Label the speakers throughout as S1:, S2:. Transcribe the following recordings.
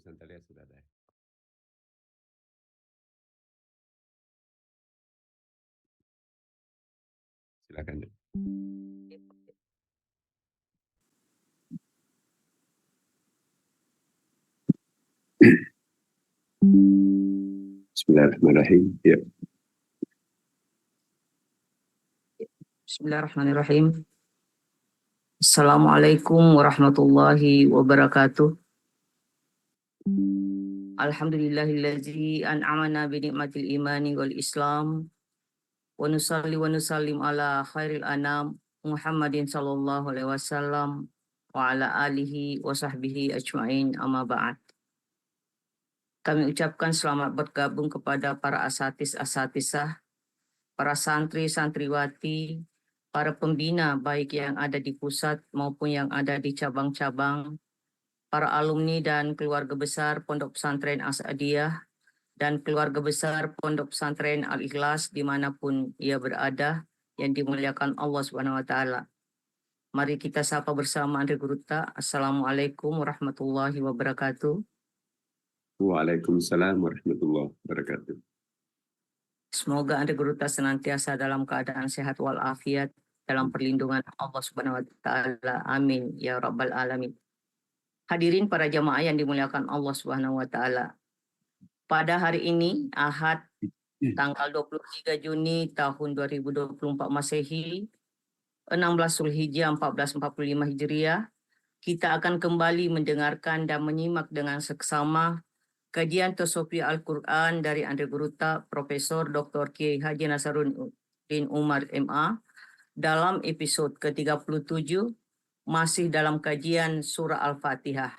S1: Santalia sudah ada. Silakan. Bismillahirrahmanirrahim. Ya.
S2: Bismillahirrahmanirrahim. Assalamualaikum warahmatullahi wabarakatuh. Alhamdulillahillazi an'amana bi ni'matil imani wal islam wa nusalli wa nusallim ala khairil anam Muhammadin sallallahu alaihi wasallam wa ala alihi wa sahbihi ajma'in amma ba'd. Kami ucapkan selamat bergabung kepada para asatisah, para santri-santriwati, para pembina baik yang ada di pusat maupun yang ada di cabang-cabang, para alumni dan keluarga besar Pondok Pesantren As-Adiyah dan keluarga besar Pondok Pesantren Al-Ikhlas dimanapun ia berada, yang dimuliakan Allah Subhanahu wa Ta'ala. Mari kita sapa bersama Andre Guruta. Assalamualaikum warahmatullahi wabarakatuh.
S1: Waalaikumsalam warahmatullahi wabarakatuh.
S2: Semoga Andre Guruta senantiasa dalam keadaan sehat walafiat dalam perlindungan Allah Subhanahu wa Ta'ala. Amin ya rabbal alamin. Hadirin para jamaah yang dimuliakan Allah Subhanahu wa Ta'ala. Pada hari ini Ahad tanggal 23 Juni tahun 2024 Masehi, 16 Zulhijjah 1445 Hijriah, kita akan kembali mendengarkan dan menyimak dengan seksama kajian Tasawuf Al-Quran dari Andre Guruta Profesor Dr. Kiai Haji Nasaruddin Umar MA dalam episode ke-37 masih dalam kajian surah Al-Fatihah.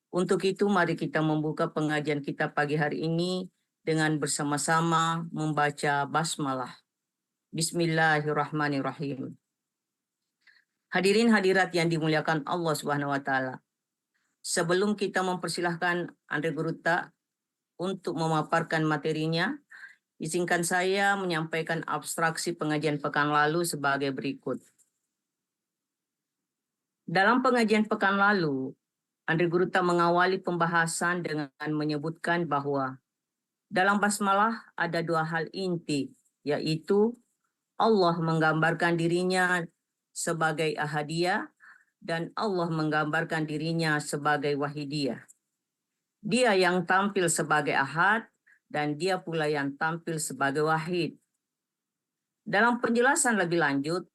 S2: Untuk itu mari kita membuka pengajian kita pagi hari ini dengan bersama-sama membaca basmalah. Bismillahirrahmanirrahim. Hadirin hadirat yang dimuliakan Allah Subhanahu wa Ta'ala. Sebelum kita mempersilahkan Andre Guruta untuk memaparkan materinya, izinkan saya menyampaikan abstraksi pengajian pekan lalu sebagai berikut. Dalam pengajian pekan lalu, Andre Guruta mengawali pembahasan dengan menyebutkan bahwa dalam basmalah ada dua hal inti, yaitu Allah menggambarkan dirinya sebagai ahadiyah dan Allah menggambarkan dirinya sebagai wahidiyah. Dia yang tampil sebagai ahad dan dia pula yang tampil sebagai wahid. Dalam penjelasan lebih lanjut,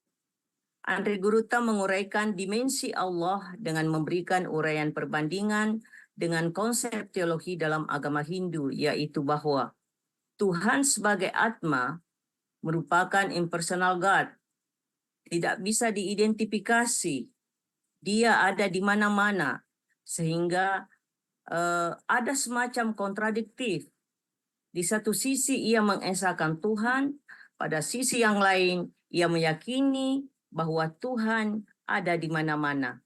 S2: Andre Guruta menguraikan dimensi Allah dengan memberikan uraian perbandingan dengan konsep teologi dalam agama Hindu, yaitu bahwa Tuhan sebagai Atma merupakan impersonal God, tidak bisa diidentifikasi. Dia ada di mana-mana, sehingga ada semacam kontradiktif. Di satu sisi ia mengesahkan Tuhan, pada sisi yang lain ia meyakini bahwa Tuhan ada di mana-mana.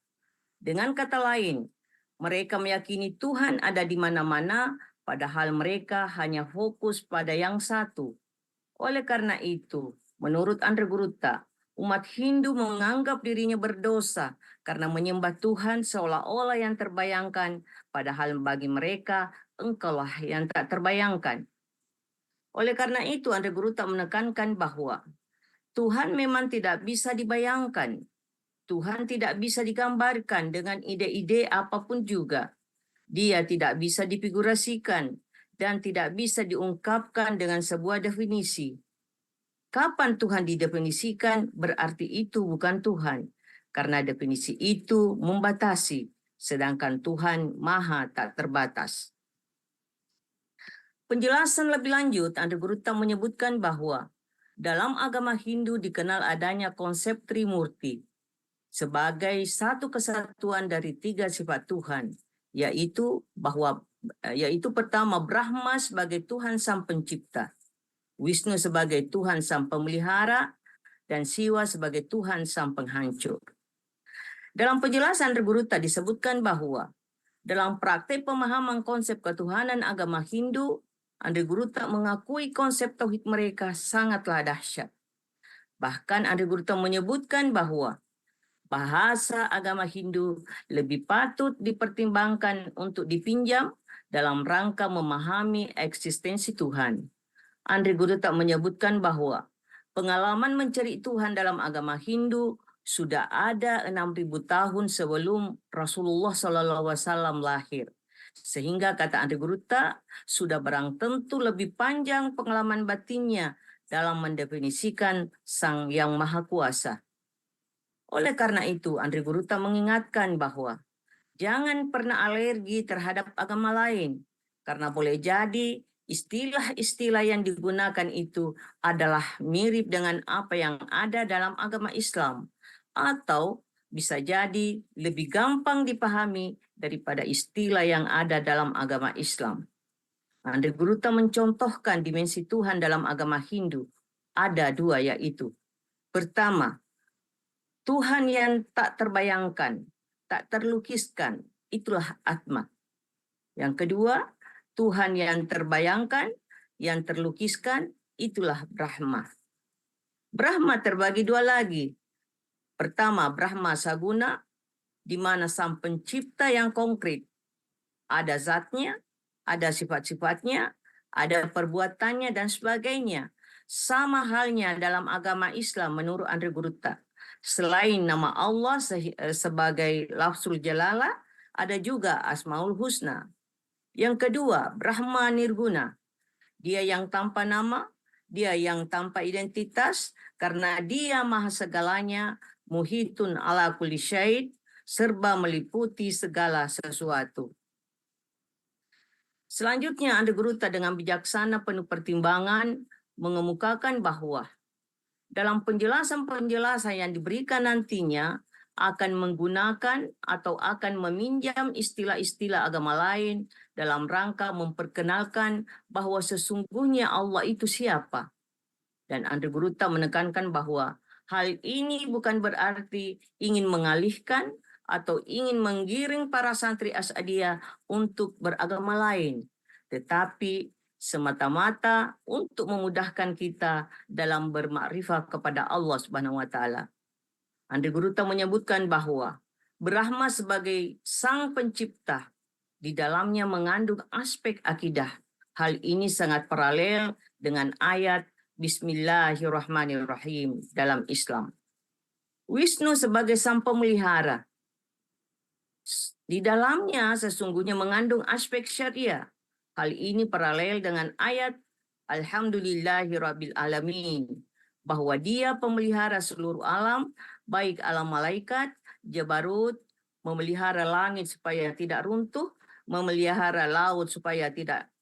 S2: Dengan kata lain, mereka meyakini Tuhan ada di mana-mana, padahal mereka hanya fokus pada yang satu. Oleh karena itu, menurut Andre Guruta, umat Hindu menganggap dirinya berdosa karena menyembah Tuhan seolah-olah yang terbayangkan, padahal bagi mereka engkaulah yang tak terbayangkan. Oleh karena itu, Andre Guruta menekankan bahwa Tuhan memang tidak bisa dibayangkan. Tuhan tidak bisa digambarkan dengan ide-ide apapun juga. Dia tidak bisa difigurasikan dan tidak bisa diungkapkan dengan sebuah definisi. Kapan Tuhan didefinisikan, berarti itu bukan Tuhan. Karena definisi itu membatasi, sedangkan Tuhan maha tak terbatas. Penjelasan lebih lanjut, Andre Guruta menyebutkan bahwa dalam agama Hindu dikenal adanya konsep Trimurti sebagai satu kesatuan dari tiga sifat Tuhan, yaitu pertama Brahma sebagai Tuhan Sang Pencipta, Wisnu sebagai Tuhan Sang Pemelihara, dan Siwa sebagai Tuhan Sang Penghancur. Dalam penjelasan Andre Guruta disebutkan bahwa dalam praktek pemahaman konsep ketuhanan agama Hindu, Andre Guruta mengakui konsep tauhid mereka sangatlah dahsyat. Bahkan Andre Guruta menyebutkan bahwa bahasa agama Hindu lebih patut dipertimbangkan untuk dipinjam dalam rangka memahami eksistensi Tuhan. Andri Guru tak menyebutkan bahwa pengalaman mencari Tuhan dalam agama Hindu sudah ada 6.000 tahun sebelum Rasulullah SAW lahir. Sehingga kata Andri Guruta sudah barang tentu lebih panjang pengalaman batinnya dalam mendefinisikan Sang Yang Maha Kuasa. Oleh karena itu, Andri Guruta mengingatkan bahwa jangan pernah alergi terhadap agama lain, karena boleh jadi istilah-istilah yang digunakan itu adalah mirip dengan apa yang ada dalam agama Islam, atau bisa jadi lebih gampang dipahami daripada istilah yang ada dalam agama Islam. Andri Guruta mencontohkan dimensi Tuhan dalam agama Hindu. Ada dua, yaitu pertama, Tuhan yang tak terbayangkan, tak terlukiskan, itulah Atma. Yang kedua, Tuhan yang terbayangkan, yang terlukiskan, itulah Brahma. Brahma terbagi dua lagi. Pertama, Brahma Saguna, di mana sang pencipta yang konkret. Ada zatnya, ada sifat-sifatnya, ada perbuatannya, dan sebagainya. Sama halnya dalam agama Islam menurut Andri Guruta. Selain nama Allah sebagai lafzul jalalah, ada juga Asmaul Husna. Yang kedua, Brahma Nirguna. Dia yang tanpa nama, dia yang tanpa identitas, karena dia maha segalanya, muhitun ala kulli syait, serba meliputi segala sesuatu. Selanjutnya, Andri Guruta dengan bijaksana penuh pertimbangan mengemukakan bahwa dalam penjelasan-penjelasan yang diberikan nantinya akan menggunakan atau akan meminjam istilah-istilah agama lain dalam rangka memperkenalkan bahwa sesungguhnya Allah itu siapa. Dan Andri Guruta menekankan bahwa hal ini bukan berarti ingin mengalihkan atau ingin menggiring para santri Asy'ariyah untuk beragama lain, tetapi semata-mata untuk memudahkan kita dalam bermakrifah kepada Allah Subhanahu wa taala. Andri Guruta menyebutkan bahwa Brahma sebagai sang pencipta di dalamnya mengandung aspek akidah. Hal ini sangat paralel dengan ayat Bismillahirrahmanirrahim dalam Islam. Wisnu sebagai sang pemelihara. Di dalamnya sesungguhnya mengandung aspek syariah. Hal ini paralel dengan ayat Alhamdulillahirabbil alamin, bahwa dia pemelihara seluruh alam, baik alam malaikat, jabarut, memelihara langit supaya tidak runtuh, memelihara laut supaya tidak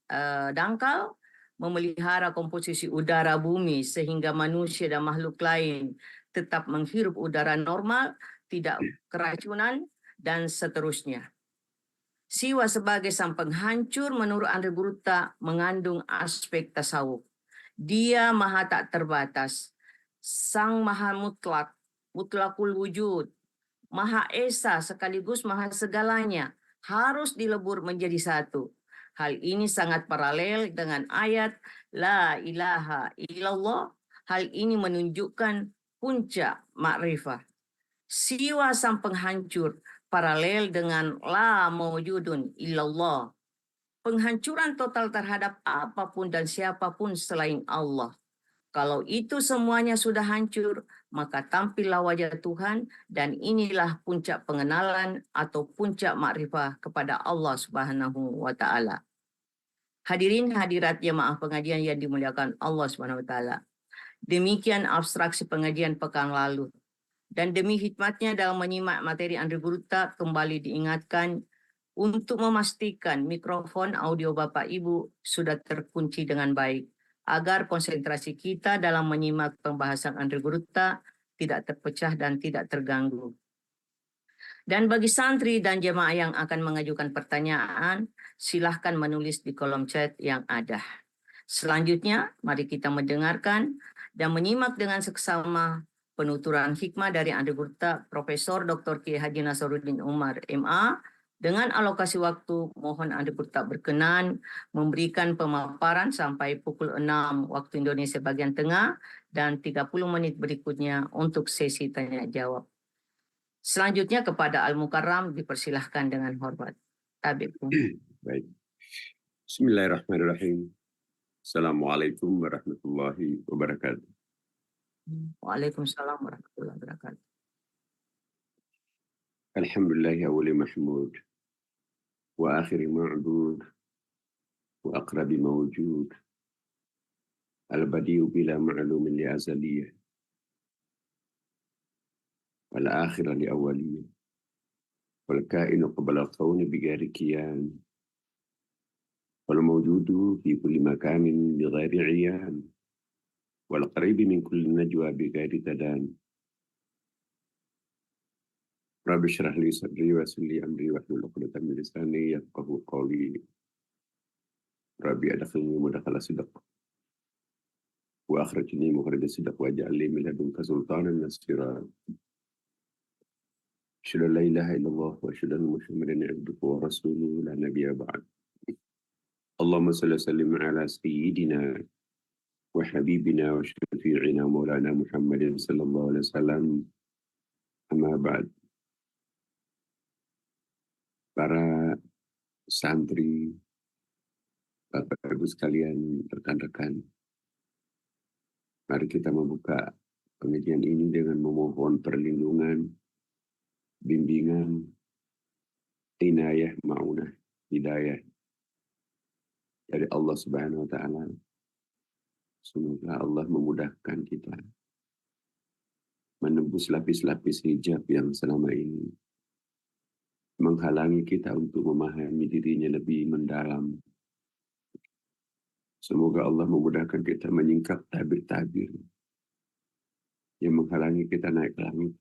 S2: dangkal, memelihara komposisi udara bumi sehingga manusia dan makhluk lain tetap menghirup udara normal, tidak keracunan, dan seterusnya. Siwa sebagai sang penghancur menurut Andri Guruta mengandung aspek tasawuf. Dia maha tak terbatas, sang maha mutlak, mutlakul wujud, maha esa sekaligus maha segalanya, harus dilebur menjadi satu. Hal ini sangat paralel dengan ayat La ilaha illallah. Hal ini menunjukkan puncak makrifah. Siwa sang penghancur paralel dengan la maujudun illallah. Penghancuran total terhadap apapun dan siapapun selain Allah. Kalau itu semuanya sudah hancur, maka tampillah wajah Tuhan, dan inilah puncak pengenalan atau puncak makrifah kepada Allah Subhanahu wa taala. Hadirin hadirat jemaah pengajian yang dimuliakan Allah Subhanahu wa taala. Demikian abstraksi pengajian pekan lalu. Dan demi hikmatnya dalam menyimak materi Andri Guruta, kembali diingatkan untuk memastikan mikrofon audio Bapak Ibu sudah terkunci dengan baik, agar konsentrasi kita dalam menyimak pembahasan Andri Guruta tidak terpecah dan tidak terganggu. Dan bagi santri dan jemaah yang akan mengajukan pertanyaan, silahkan menulis di kolom chat yang ada. Selanjutnya, mari kita mendengarkan dan menyimak dengan seksama penuturan hikmah dari Andri Guruta Profesor Dr. Kiai Haji Nasaruddin Umar MA. Dengan alokasi waktu, mohon Andri Guruta berkenan memberikan pemaparan sampai pukul 6 waktu Indonesia bagian tengah dan 30 menit berikutnya untuk sesi tanya jawab. Selanjutnya kepada Al Mukarram dipersilahkan dengan hormat. Tabib.
S1: Baik. Bismillahirrahmanirrahim. Assalamualaikum warahmatullahi wabarakatuh.
S2: Waalaikumsalam warahmatullahi wabarakatuh.
S1: Alhamdulillahi awwali mahmud wa akhiri ma'bud wa aqrabi mawjud al-badi'u bila ma'lumin li azaliyah wal akhira li awwaliyah wal kainu qabla al-qawni bigari kiyan wal mawjudu fi kulli makanin bi ghairi iyan wal qaribi min kulli najwa bi ghairi tadan. Rabbi syrah li sadri wa yassir li amri wahlul 'uqdatam min lisani yafqahu qawli. Rabbi adkhilni mudkhala sidq wa akhrijni mukhraja sidq waj'al li min ladunka sultanan nasira. Asyhadu an la ilaha illallah wa asyhadu anna Muhammadan 'abduhu wa rasuluhu la nabiyya ba'd. Allahumma shalli wa sallim ala sayyidina wa habibina wa syafi'ina maulana Muhammadin sallallahu alaihi wasallam. Amma ba'd. Para santri, Bapak Ibu sekalian, rekan-rekan, mari kita membuka pengajian ini dengan memohon perlindungan, bimbingan, inayah, ma'unah, hidayah dari Allah Subhanahu wa Ta'ala. Semoga Allah memudahkan kita menembus lapis-lapis hijab yang selama ini menghalangi kita untuk memahami dirinya lebih mendalam. Semoga Allah memudahkan kita menyingkap tabir-tabir yang menghalangi kita naik ke langit.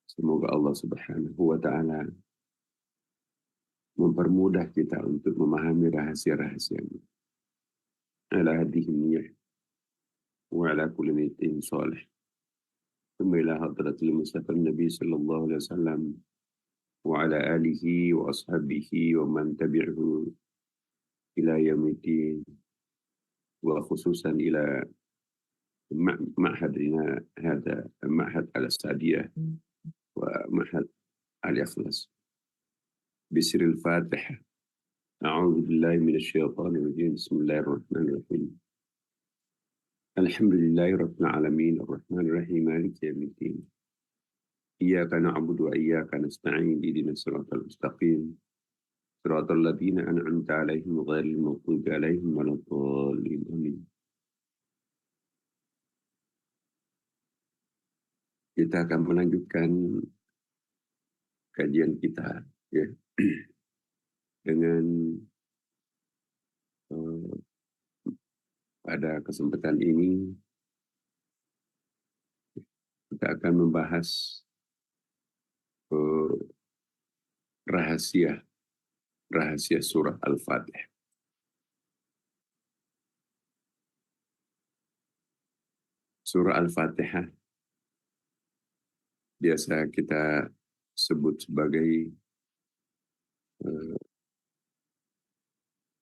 S1: Semoga Allah Subhanahu wa Ta'ala mempermudah kita untuk memahami rahasia-rahasianya. Ala hadhihi niyyah wa ala kulli niyatin salih. Thumma ila hadratil Mustafa Nabi sallallahu alaihi wasallam wa ala alihi wa ashabihi wa man tabi'ahu ila yaumiddin wa khususan ila ma'hadina hada ma'had al-Sadiyah wa ma'had al-Ikhlas. Bismil Fatihah. A'udzu billahi minasy syaithanir rajim. Bismillahirrahmanirrahim. Alhamdulillahi rabbil alamin arrahmanir rahim maliki yaumiddin. Iyyaka na'budu wa iyyaka nasta'in ihdinas siratal mustaqim siratal ladzina an'amta 'alaihim ghairil maghdubi 'alaihim waladdallin. Amin. Kita akan melanjutkan kajian kita ya dengan pada kesempatan ini kita akan membahas rahasia surah Al-Fatihah. Surah Al-Fatihah biasa kita sebut sebagai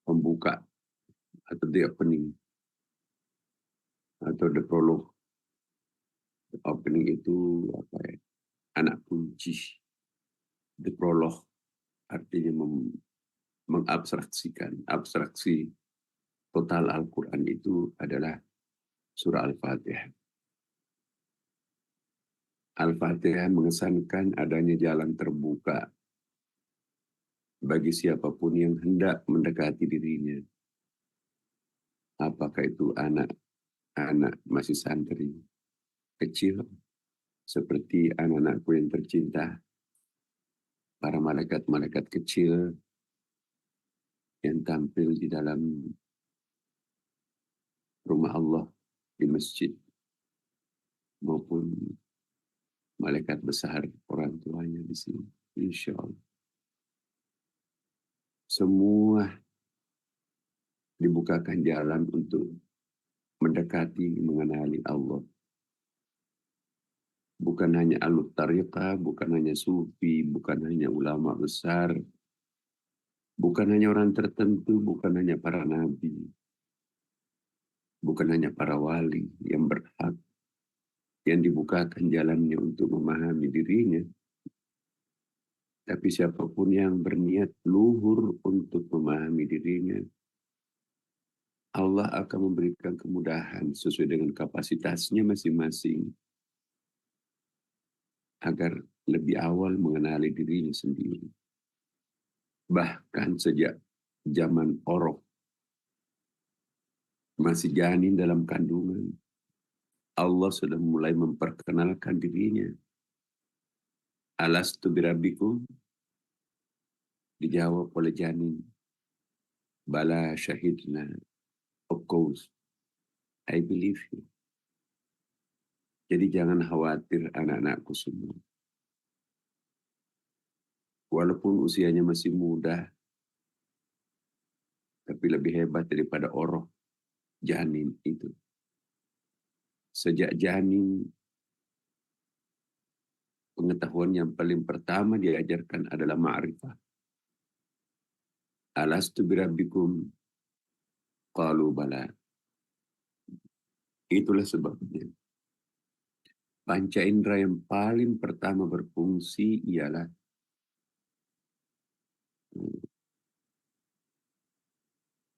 S1: pembuka atau the opening atau the prologue. The opening itu apa ya? Anak kunci. The prologue artinya mengabstraksikan. Abstraksi total Al-Quran itu adalah surah Al-Fatihah. Al-Fatihah mengesankan adanya jalan terbuka bagi siapapun yang hendak mendekati dirinya. Apakah itu anak masih santri kecil, seperti anak-anakku yang tercinta, para malaikat-malaikat kecil yang tampil di dalam rumah Allah di masjid, maupun malaikat besar orang tuanya di sini, insya Allah. Semua dibukakan jalan untuk mendekati, mengenali Allah. Bukan hanya ahlu tariqah, bukan hanya sufi, bukan hanya ulama besar, bukan hanya orang tertentu, bukan hanya para nabi, bukan hanya para wali yang berhak, yang dibukakan jalannya untuk memahami dirinya. Tapi siapapun yang berniat luhur untuk memahami dirinya, Allah akan memberikan kemudahan sesuai dengan kapasitasnya masing-masing agar lebih awal mengenali dirinya sendiri. Bahkan sejak zaman Orok, masih janin dalam kandungan, Allah sudah mulai memperkenalkan dirinya. Alastu birabbikum, dijawab oleh janin. Bala syahidna, of course, I believe you. Jadi jangan khawatir anak-anakku semua. Walaupun usianya masih muda, tapi lebih hebat daripada Orok, janin itu. Sejak janin, pengetahuan yang paling pertama diajarkan adalah ma'rifah. Alastu birabbikum, qalu bala. Itulah sebabnya. Panca indera yang paling pertama berfungsi ialah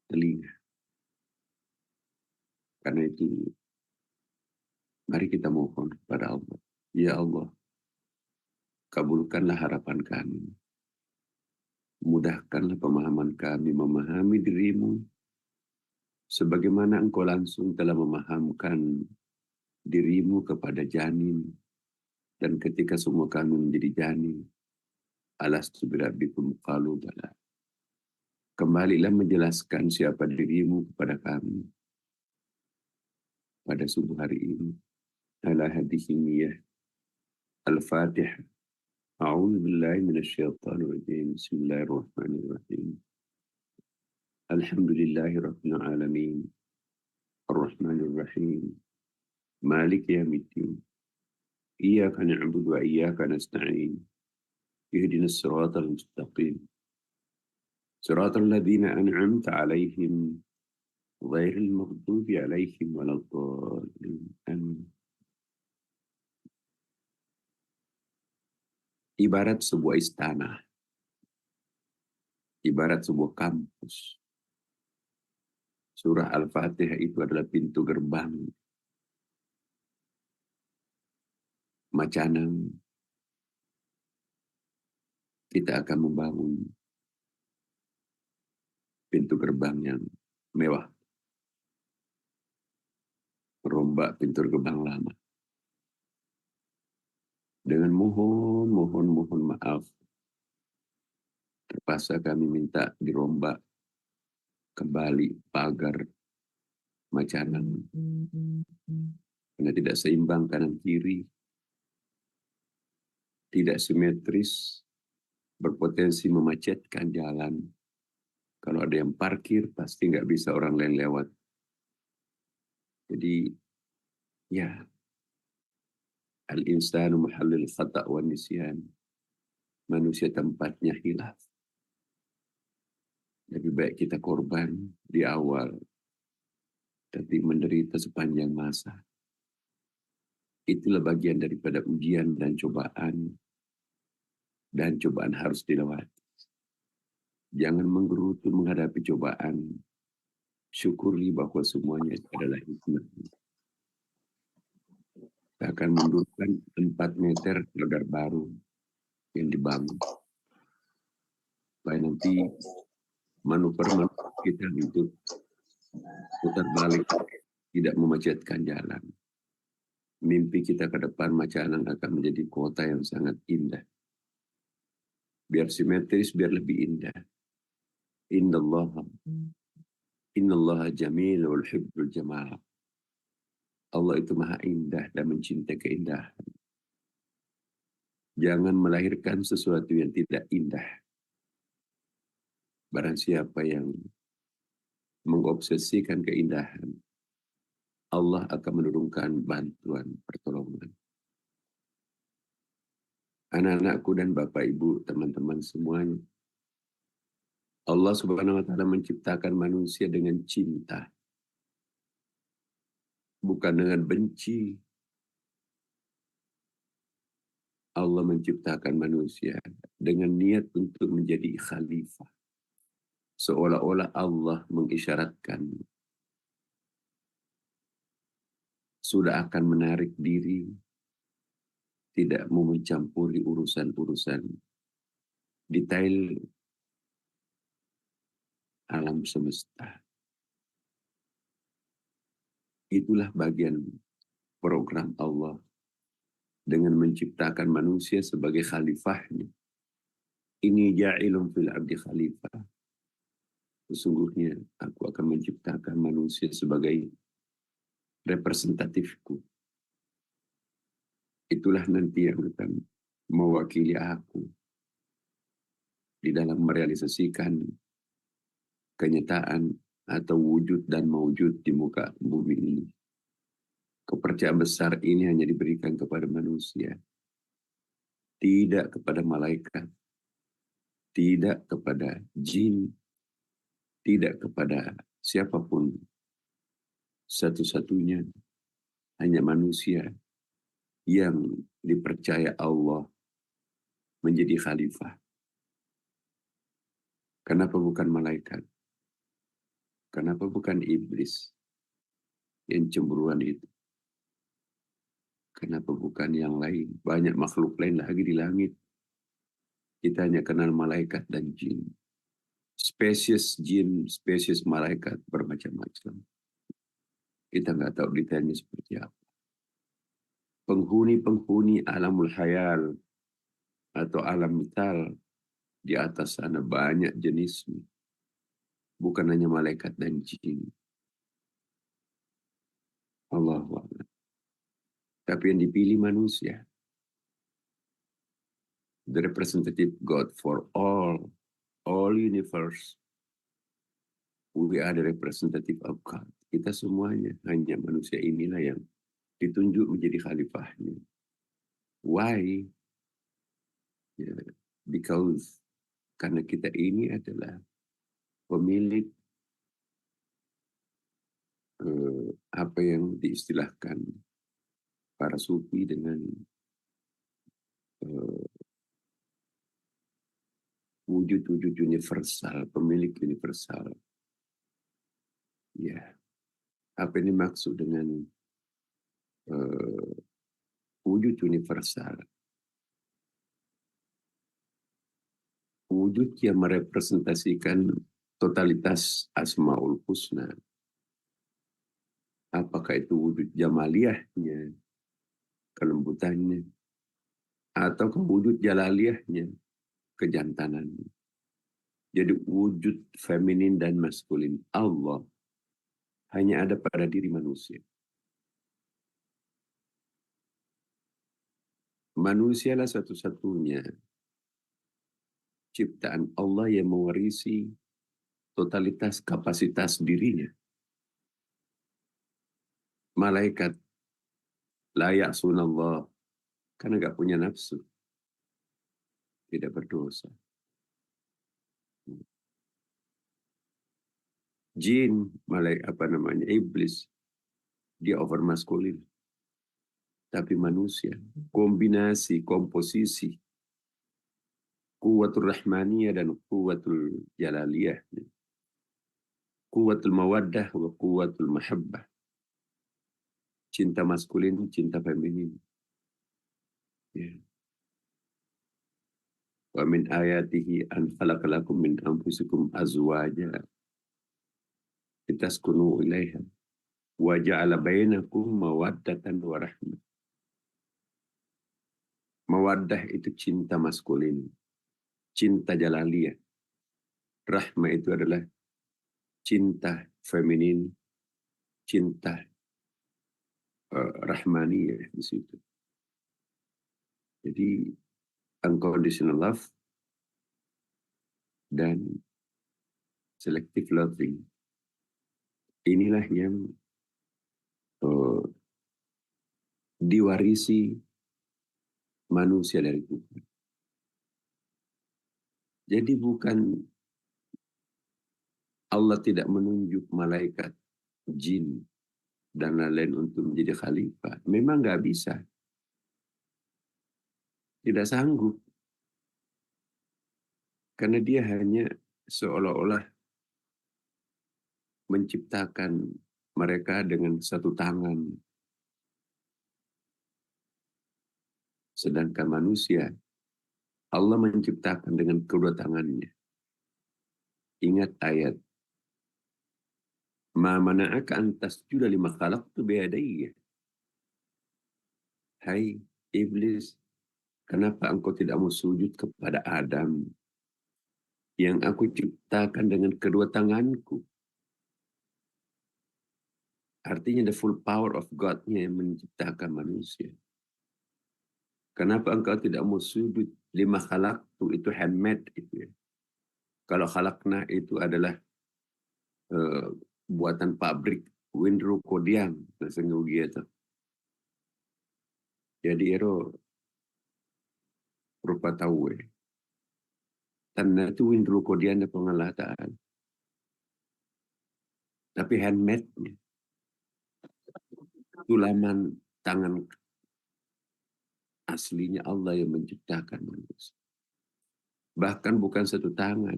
S1: telinga. Karena itu, mari kita mohon kepada Allah. Ya Allah, kabulkanlah harapan kami. Mudahkanlah pemahaman kami memahami dirimu sebagaimana engkau langsung telah memahamkan dirimu kepada janin. Dan ketika semua kami menjadi janin, alastu birabbikum qalu bala. Kembalilah menjelaskan siapa dirimu kepada kami pada subuh hari ini. Ala hadhihi niyyah. Al-Fatihah. A'udzu billahi minasyaitonir rajim. Bismillahirrahmanirrahim. Alhamdulillahi rabbil alamin. Ar-Rahmanir Rahim. Maliki yaumiddin. Iyyaka na'budu wa iyyaka nasta'in. Ihdinas siratal mustaqim. Siratal ladzina an'amta 'alaihim ghairil maghdubi 'alaihim waladdallin. Amin. Ibarat sebuah istana, ibarat sebuah kampus. Surah Al-Fatihah itu adalah pintu gerbang. Macanang, kita akan membangun pintu gerbang yang mewah. Merombak pintu gerbang lama. Dengan mohon maaf, terpaksa kami minta dirombak kembali pagar Macanang. Karena tidak seimbang kanan kiri, tidak simetris, berpotensi memacetkan jalan. Kalau ada yang parkir, pasti nggak bisa orang lain lewat. Jadi, ya, al-insanu mahallul khata' wa nisyan. Manusia tempatnya hilaf. Lebih baik kita korban di awal, tapi menderita sepanjang masa. Itulah bagian daripada ujian dan cobaan harus dilewati. Jangan menggerutu menghadapi cobaan. Syukuri bahwa semuanya adalah hikmah. Kita akan mundurkan 4 meter pagar baru yang dibangun. Supaya nanti manuver kita untuk putar balik, tidak memacetkan jalan. Mimpi kita ke depan Macanang akan menjadi kota yang sangat indah. Biar simetris, biar lebih indah. Innallaha jamilul hibbul jamal. Allah itu maha indah dan mencintai keindahan. Jangan melahirkan sesuatu yang tidak indah. Barang siapa yang mengobsesikan keindahan, Allah akan menurunkan bantuan pertolongan. Anak-anakku dan Bapak Ibu, teman-teman semuanya, Allah Subhanahu wa Ta'ala menciptakan manusia dengan cinta, bukan dengan benci. Allah menciptakan manusia dengan niat untuk menjadi khalifah. Seolah-olah Allah mengisyaratkan sudah akan menarik diri, tidak mau mencampuri urusan-urusan detail alam semesta. Itulah bagian program Allah dengan menciptakan manusia sebagai khalifahnya. Ini ja'ilun fil abdi khalifah. Sesungguhnya aku akan menciptakan manusia sebagai representatifku. Itulah nanti yang akan mewakili aku di dalam merealisasikan kenyataan atau wujud dan mewujud di muka bumi ini. Kepercayaan besar ini hanya diberikan kepada manusia, tidak kepada malaikat, tidak kepada jin, tidak kepada siapapun. Satu-satunya hanya manusia yang dipercaya Allah menjadi khalifah. Kenapa bukan malaikat? Kenapa bukan iblis yang cemburuan itu? Kenapa bukan yang lain? Banyak makhluk lain lagi di langit. Kita hanya kenal malaikat dan jin. Spesies jin, spesies malaikat bermacam-macam. Kita nggak tahu detailnya seperti apa. Penghuni-penghuni alamul khayal atau alam vital di atas sana banyak jenisnya. Bukan hanya malaikat dan jin. Allahu Akbar. Tapi yang dipilih manusia. The representative God for all universe. We are the representative of God. Kita semuanya, hanya manusia inilah yang ditunjuk menjadi khalifahnya. Why? Because karena kita ini adalah pemilik apa yang diistilahkan para sufi dengan wujud-wujud universal, pemilik universal. Ya, apa ini maksud dengan wujud universal? Wujud yang merepresentasikan totalitas Asmaul Husna. Apakah itu wujud jamaliyahnya, kelembutannya, atau wujud jalaliyahnya, kejantanannya. Jadi wujud feminin dan maskulin Allah hanya ada pada diri manusia. Manusialah satu-satunya ciptaan Allah yang mewarisi totalitas kapasitas dirinya. Malaikat layak sunallah karena nggak punya nafsu, tidak berdosa. Jin, iblis, dia over maskulin. Tapi manusia, kombinasi, komposisi, kuwatul rahmaniyah dan kuwatul jalaliyah. Kuwatul mawaddah wa kuwatul mahabbah. Cinta maskulin, cinta feminin. Ya. Wa min ayatihi an khalaqalakum min anfusikum azwaja litaskunu ilaiha wa ja'ala bainakum mawaddatan wa rahmah. Mawaddah itu cinta maskulin, cinta jalaliyah. Rahmah itu adalah cinta feminin, cinta rahmaniyah di situ. Jadi unconditional love dan selective loving. Inilah yang diwarisi manusia dari Tuhan. Jadi bukan Allah tidak menunjuk malaikat, jin, dan lain-lain untuk menjadi khalifah. Memang nggak bisa. tidak sanggup. Karena dia hanya seolah-olah menciptakan mereka dengan satu tangan. Sedangkan manusia, Allah menciptakan dengan kedua tangannya. Ingat ayat, Ma mana'aka an tasjuda lima khalaqtu biyadayya. Hai iblis, kenapa engkau tidak mau sujud kepada Adam yang aku ciptakan dengan kedua tanganku? Artinya the full power of God-nya yang menciptakan manusia. Kenapa engkau tidak mau sujud? Lima khalaqtu itu handmade itu ya. Kalau khalaqna itu adalah buatan pabrik Windro Kodiang gitu. Jadi ero rupa tahu tanah itu Windro Kodiang na pangalataan. Tapi handmade-nya, tulaman tangan aslinya Allah yang menciptakan manusia. Bahkan bukan satu tangan,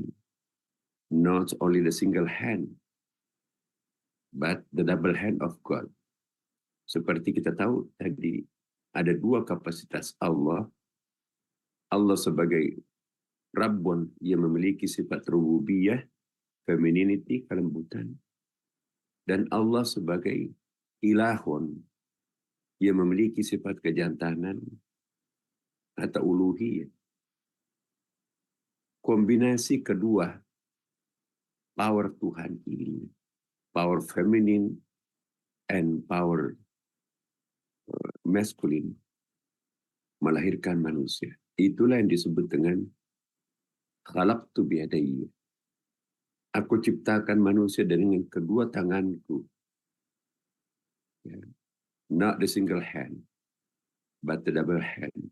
S1: not only the single hand, but the double hand of God. Seperti kita tahu tadi, ada dua kapasitas Allah. Allah sebagai Rabbun yang memiliki sifat rububiyah, femininity, kelembutan. Dan Allah sebagai Ilahun yang memiliki sifat kejantanan atau uluhiyah. Kombinasi kedua power Tuhan ini, power feminine and power masculine, melahirkan manusia. Itulah yang disebut dengan khalaqtu biyadayya. Aku ciptakan manusia dengan kedua tanganku. Not the single hand, but the double hand.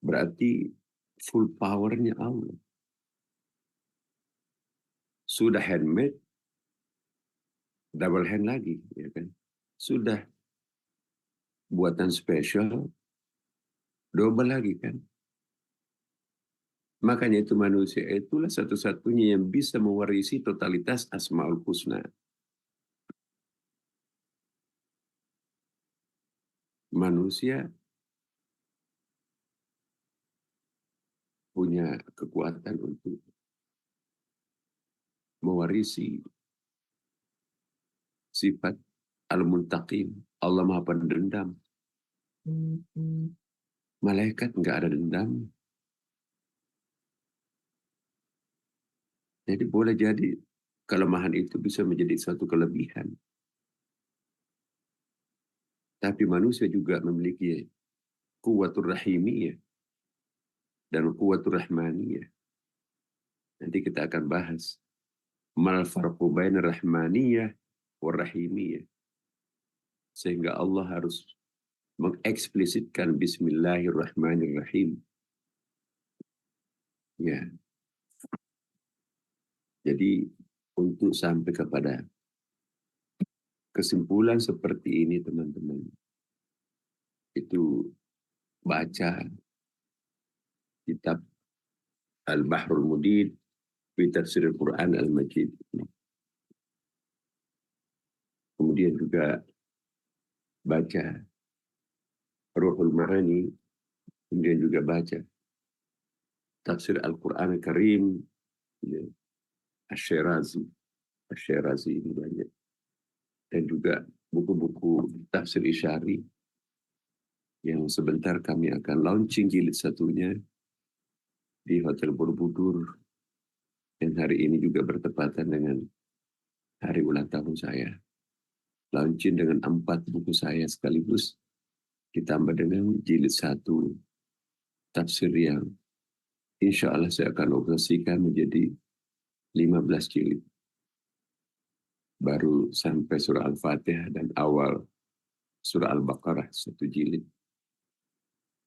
S1: Berarti full powernya Allah. Sudah handmade, double hand lagi, ya kan? Sudah buatan spesial, double lagi kan? Makanya itu manusia itulah satu-satunya yang bisa mewarisi totalitas Asmaul Husna. Manusia punya kekuatan untuk mewarisi sifat Al-Muntaqim. Allah Maha Pendendam. Malaikat nggak ada dendam. Jadi boleh jadi kelemahan itu bisa menjadi suatu kelebihan. Tapi manusia juga memiliki quwwatur rahimiyah dan quwwatur rahmaniyah. Nanti kita akan bahas mal farqu baina rahmaniyah wa rahimiyah. Sehingga Allah harus mengeksplisitkan bismillahirrahmanirrahim. Ya. Jadi untuk sampai kepada kesimpulan seperti ini teman-teman, itu baca kitab Al-Bahrul Mudid fi Tafsir Al-Quran Al-Majid. Kemudian juga baca Ruhul Ma'ani, kemudian juga baca Tafsir Al-Quran Al-Karim, ya, Asy-Syirazi ini banyak. Dan juga buku-buku tafsir Isyari yang sebentar kami akan launching jilid satunya di Hotel Borobudur. Dan hari ini juga bertepatan dengan hari ulang tahun saya. Launching dengan 4 buku saya sekaligus, ditambah dengan jilid 1 tafsir yang insya Allah saya akan operasikan menjadi 15 jilid. Baru sampai surah Al-Fatihah dan awal surah Al-Baqarah 1 jilid.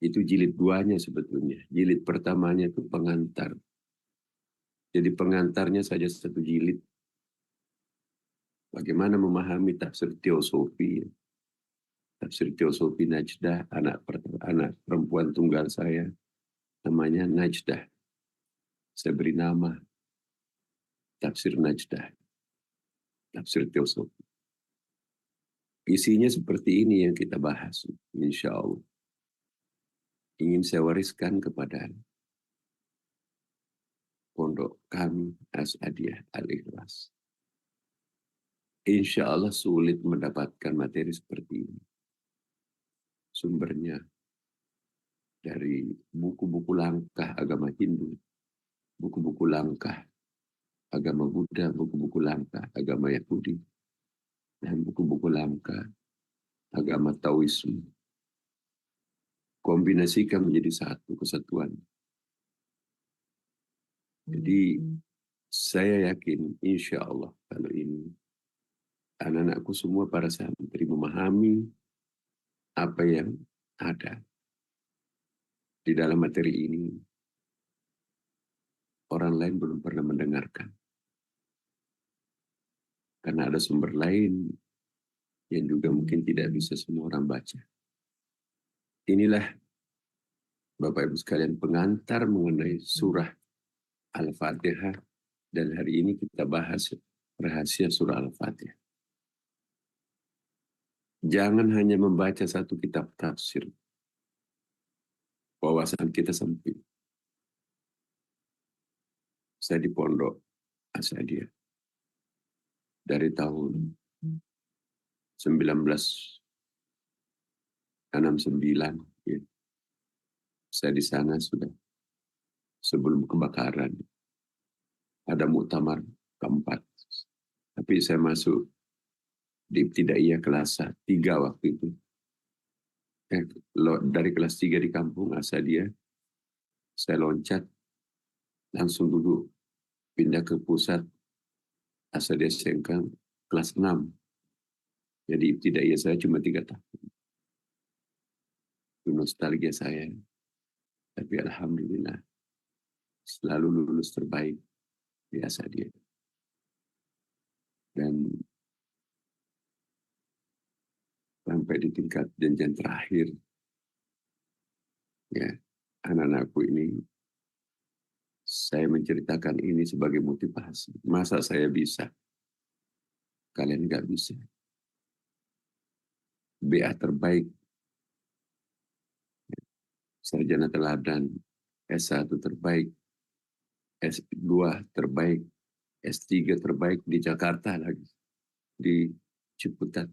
S1: Itu jilid 2-nya sebetulnya. Jilid pertamanya itu pengantar. Jadi pengantarnya saja 1 jilid. Bagaimana memahami tafsir teosofi, Tafsir Teosofi Najdah, anak perempuan tunggal saya, namanya Najdah. Saya beri nama Tafsir Najdah, Tafsir Teosofi. Isinya seperti ini yang kita bahas, insya Allah. Ingin saya wariskan kepada pondok kami Asadiyah Al-Ikhlas. Insya Allah sulit mendapatkan materi seperti ini. Sumbernya dari buku-buku langkah agama Hindu, buku-buku langkah agama Buddha, buku-buku langkah agama Yahudi, dan buku-buku langkah agama Taoisme. Kombinasikan menjadi satu kesatuan. Jadi saya yakin insya Allah kalau ini anak-anakku semua para santri memahami apa yang ada di dalam materi ini, orang lain belum pernah mendengarkan. Karena ada sumber lain yang juga mungkin tidak bisa semua orang baca. Inilah Bapak Ibu sekalian pengantar mengenai surah Al-Fatihah, dan hari ini kita bahas rahasia surah Al-Fatihah. Jangan hanya membaca satu kitab tafsir. Wawasan kita sempit. Saya di pondok Asadiyah dari tahun 1969. Ya. Saya di sana sudah sebelum kebakaran. Ada muktamar keempat. Tapi saya masuk di ibtidaiyah kelas 3 waktu itu. Dari kelas 3 di kampung Asadiyah, saya loncat, langsung duduk, pindah ke pusat Asadiyah Sengkang, kelas 6. Jadi ibtidaiyah saya cuma 3 tahun. Itu nostalgia saya. Tapi alhamdulillah, selalu lulus terbaik di Asadiyah. Dan sampai di tingkat jenjang terakhir, ya, anak-anakku ini, saya menceritakan ini sebagai motivasi. Masa saya bisa? Kalian nggak bisa. BA terbaik, sarjana teladan, S1 terbaik, S2 terbaik, S3 terbaik di Jakarta lagi, di Ciputat.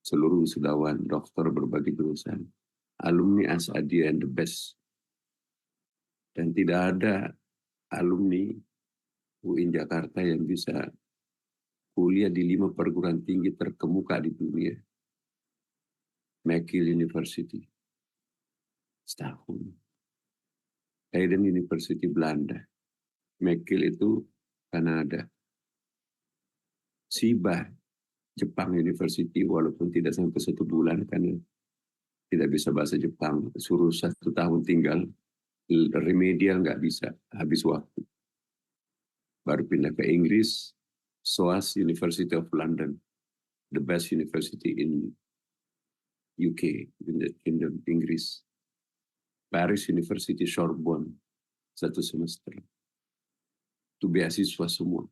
S1: Seluruh wisudawan, dokter berbagai jurusan, alumni Asadiyah and the best. Dan tidak ada alumni UIN Jakarta yang bisa kuliah di 5 perguruan tinggi terkemuka di dunia. McGill University, setahun. Leiden University Belanda. McGill itu Kanada. SIBA Jepang University, walaupun tidak sampai 1 bulan karena tidak bisa bahasa Jepang, suruh 1 tahun tinggal, remedial nggak bisa, habis waktu. Baru pindah ke Inggris, SOAS University of London, the best university in UK, in the Inggris. Paris University Sorbonne, 1 semester. Itu beasiswa semua.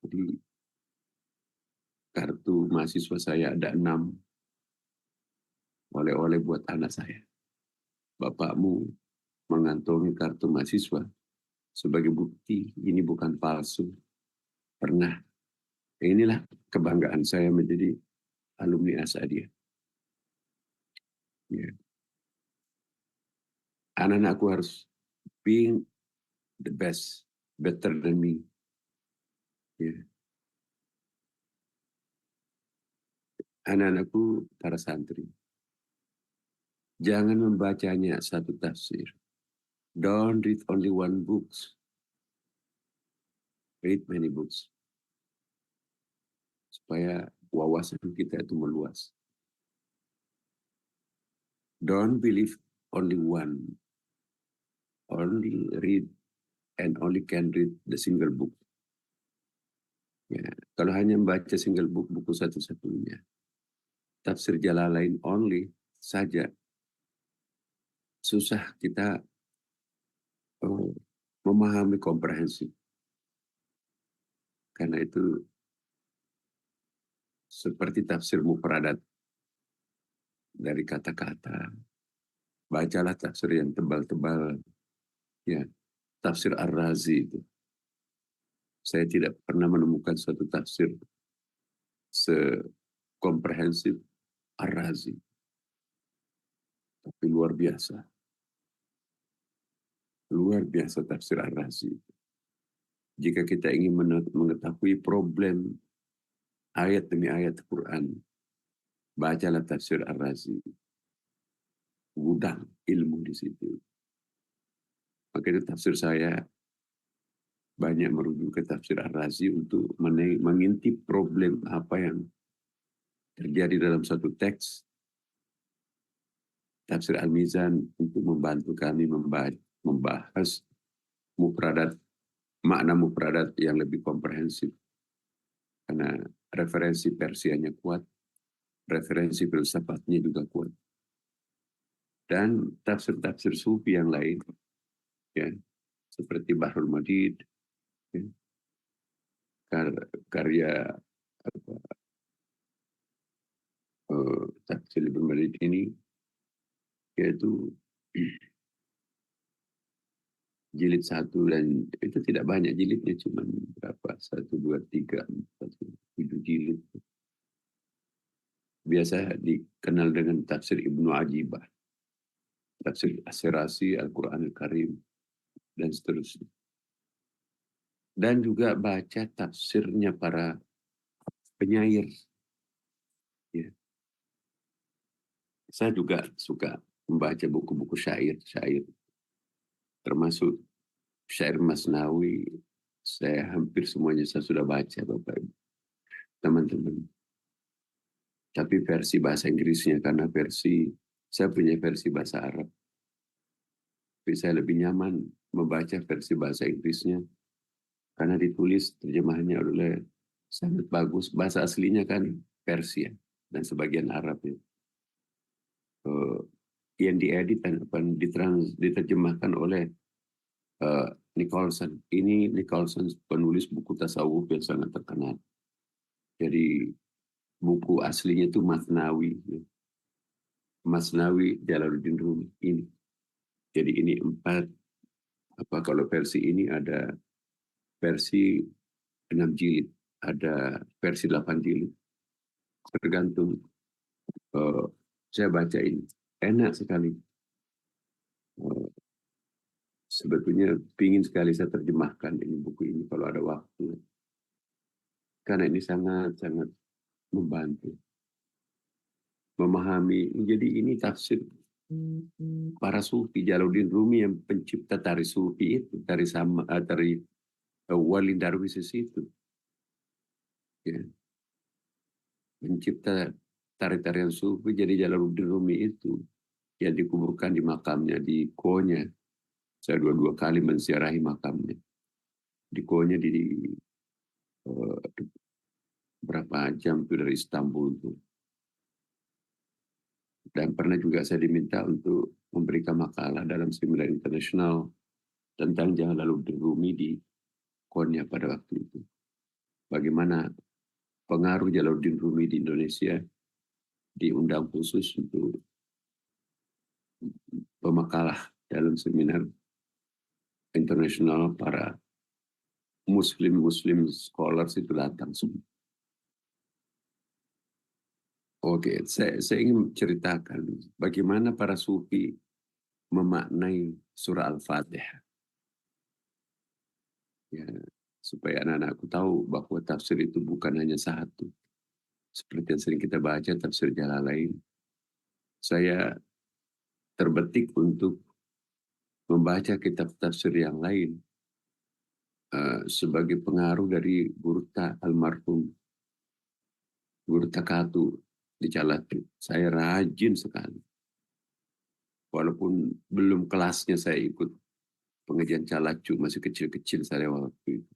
S1: Jadi kartu mahasiswa saya ada 6. Oleh-oleh buat anak saya. Bapakmu mengantongi kartu mahasiswa sebagai bukti ini bukan palsu. Pernah. Inilah kebanggaan saya menjadi alumni Asadiyah. Ya. Anak-anakku harus being the best, better than me. Ya. Anak-anakku para santri, jangan membacanya satu tafsir. Don't read only one book. Read many books. Supaya wawasan kita itu meluas. Don't believe only one. Only read and only can read the single book. Ya, kalau hanya membaca single book, buku satu-satunya, tafsir Jalalain only saja susah kita memahami komprehensif. Karena itu seperti tafsir mufradat dari kata-kata. Bacalah tafsir yang tebal-tebal. Ya, tafsir Ar-Razi itu. Saya tidak pernah menemukan suatu tafsir sekomprehensif Ar-Razi. Tapi luar biasa. Luar biasa tafsir Ar-Razi. Jika kita ingin mengetahui problem ayat demi ayat Quran, bacalah tafsir Ar-Razi. Gudang ilmu di situ. Maka itu tafsir saya banyak merujuk ke tafsir Ar-Razi untuk mengintip problem apa yang terjadi dalam satu teks. Tafsir Al-Mizan untuk membantu kami membahas mufradat, makna mufradat yang lebih komprehensif. Karena referensi Persianya kuat, referensi filsafatnya juga kuat. Dan tafsir-tafsir sufi yang lain, ya, seperti Bahrul Madid, ya, karya tafsir Ibnu Madid ini, yaitu jilid 1, dan itu tidak banyak jilidnya, cuma berapa, 1, 2, 3, 4, 7 jilid. Biasa dikenal dengan tafsir Ibnu Ajibah, tafsir As-Sirasi, Al-Quran Al-Karim, dan seterusnya. Dan juga baca tafsirnya para penyair. Ya. Saya juga suka membaca buku-buku syair, termasuk syair Masnawi. Saya hampir semuanya saya sudah baca, Bapak Ibu, teman-teman. Tapi versi bahasa Inggrisnya, karena saya punya versi bahasa Arab. Tapi saya lebih nyaman membaca versi bahasa Inggrisnya, karena ditulis terjemahannya oleh sangat bagus. Bahasa aslinya kan Persia dan sebagian Arab ya. Yang diedit dan diterjemahkan oleh Nicholson. Ini Nicholson penulis buku tasawuf yang sangat terkenal. Jadi buku aslinya itu Masnawi. Masnawi Jalaluddin Rumi ini. Jadi ini 4. Kalau versi ini ada versi 6 jilid, ada versi 8 jilid. Tergantung. Saya baca ini. Enak sekali. Sebetulnya pingin sekali saya terjemahkan ini buku ini kalau ada waktu. Karena ini sangat-sangat membantu memahami. Jadi ini tafsir para sufi. Jalaluddin Rumi yang pencipta tari sufi itu, tari Wali Darwisis itu, ya. Pencipta tari-tarian sufi. Jadi Jalaluddin Rumi itu yang dikuburkan di makamnya di Konya. Saya 2 kali menziarahi makamnya di Konya, di berapa jam itu dari Istanbul itu. Dan pernah juga saya diminta untuk memberikan makalah dalam seminar internasional tentang Jalaluddin Rumi di Konya pada waktu itu. Bagaimana pengaruh Jalaluddin Rumi di Indonesia, diundang khusus untuk pemakalah dalam seminar internasional. Para Muslim scholars itu datang semua. Oke, saya ingin menceritakan bagaimana para sufi memaknai surah Al-Fatihah. Ya, supaya anak-anakku tahu bahwa tafsir itu bukan hanya satu. Seperti yang sering kita baca tafsir Jalalain. Saya terbetik untuk membaca kitab tafsir yang lain sebagai pengaruh dari Burta almarhum Burta Katu di Calatu. Saya rajin sekali. Walaupun belum kelasnya saya ikut pengajian Calacu, masih kecil-kecil saya waktu itu.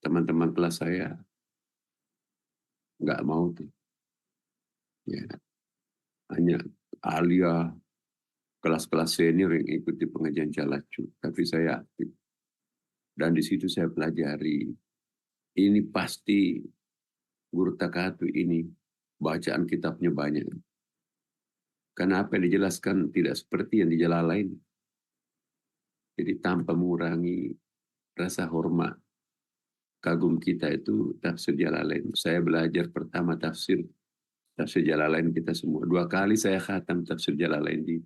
S1: Teman-teman kelas saya nggak mau tuh. Ya, hanya alia kelas-kelas senior yang ikuti pengajian Jalacu, tapi saya aktif. Dan di situ saya pelajari, ini pasti Guru Takatu ini bacaan kitabnya banyak. Karena apa yang dijelaskan tidak seperti yang di Jalalain. Jadi tanpa mengurangi rasa hormat, kagum kita itu tafsir Jalalain. Saya belajar pertama tafsir Jalalain kita semua. 2 kali saya khatam tafsir Jalalain di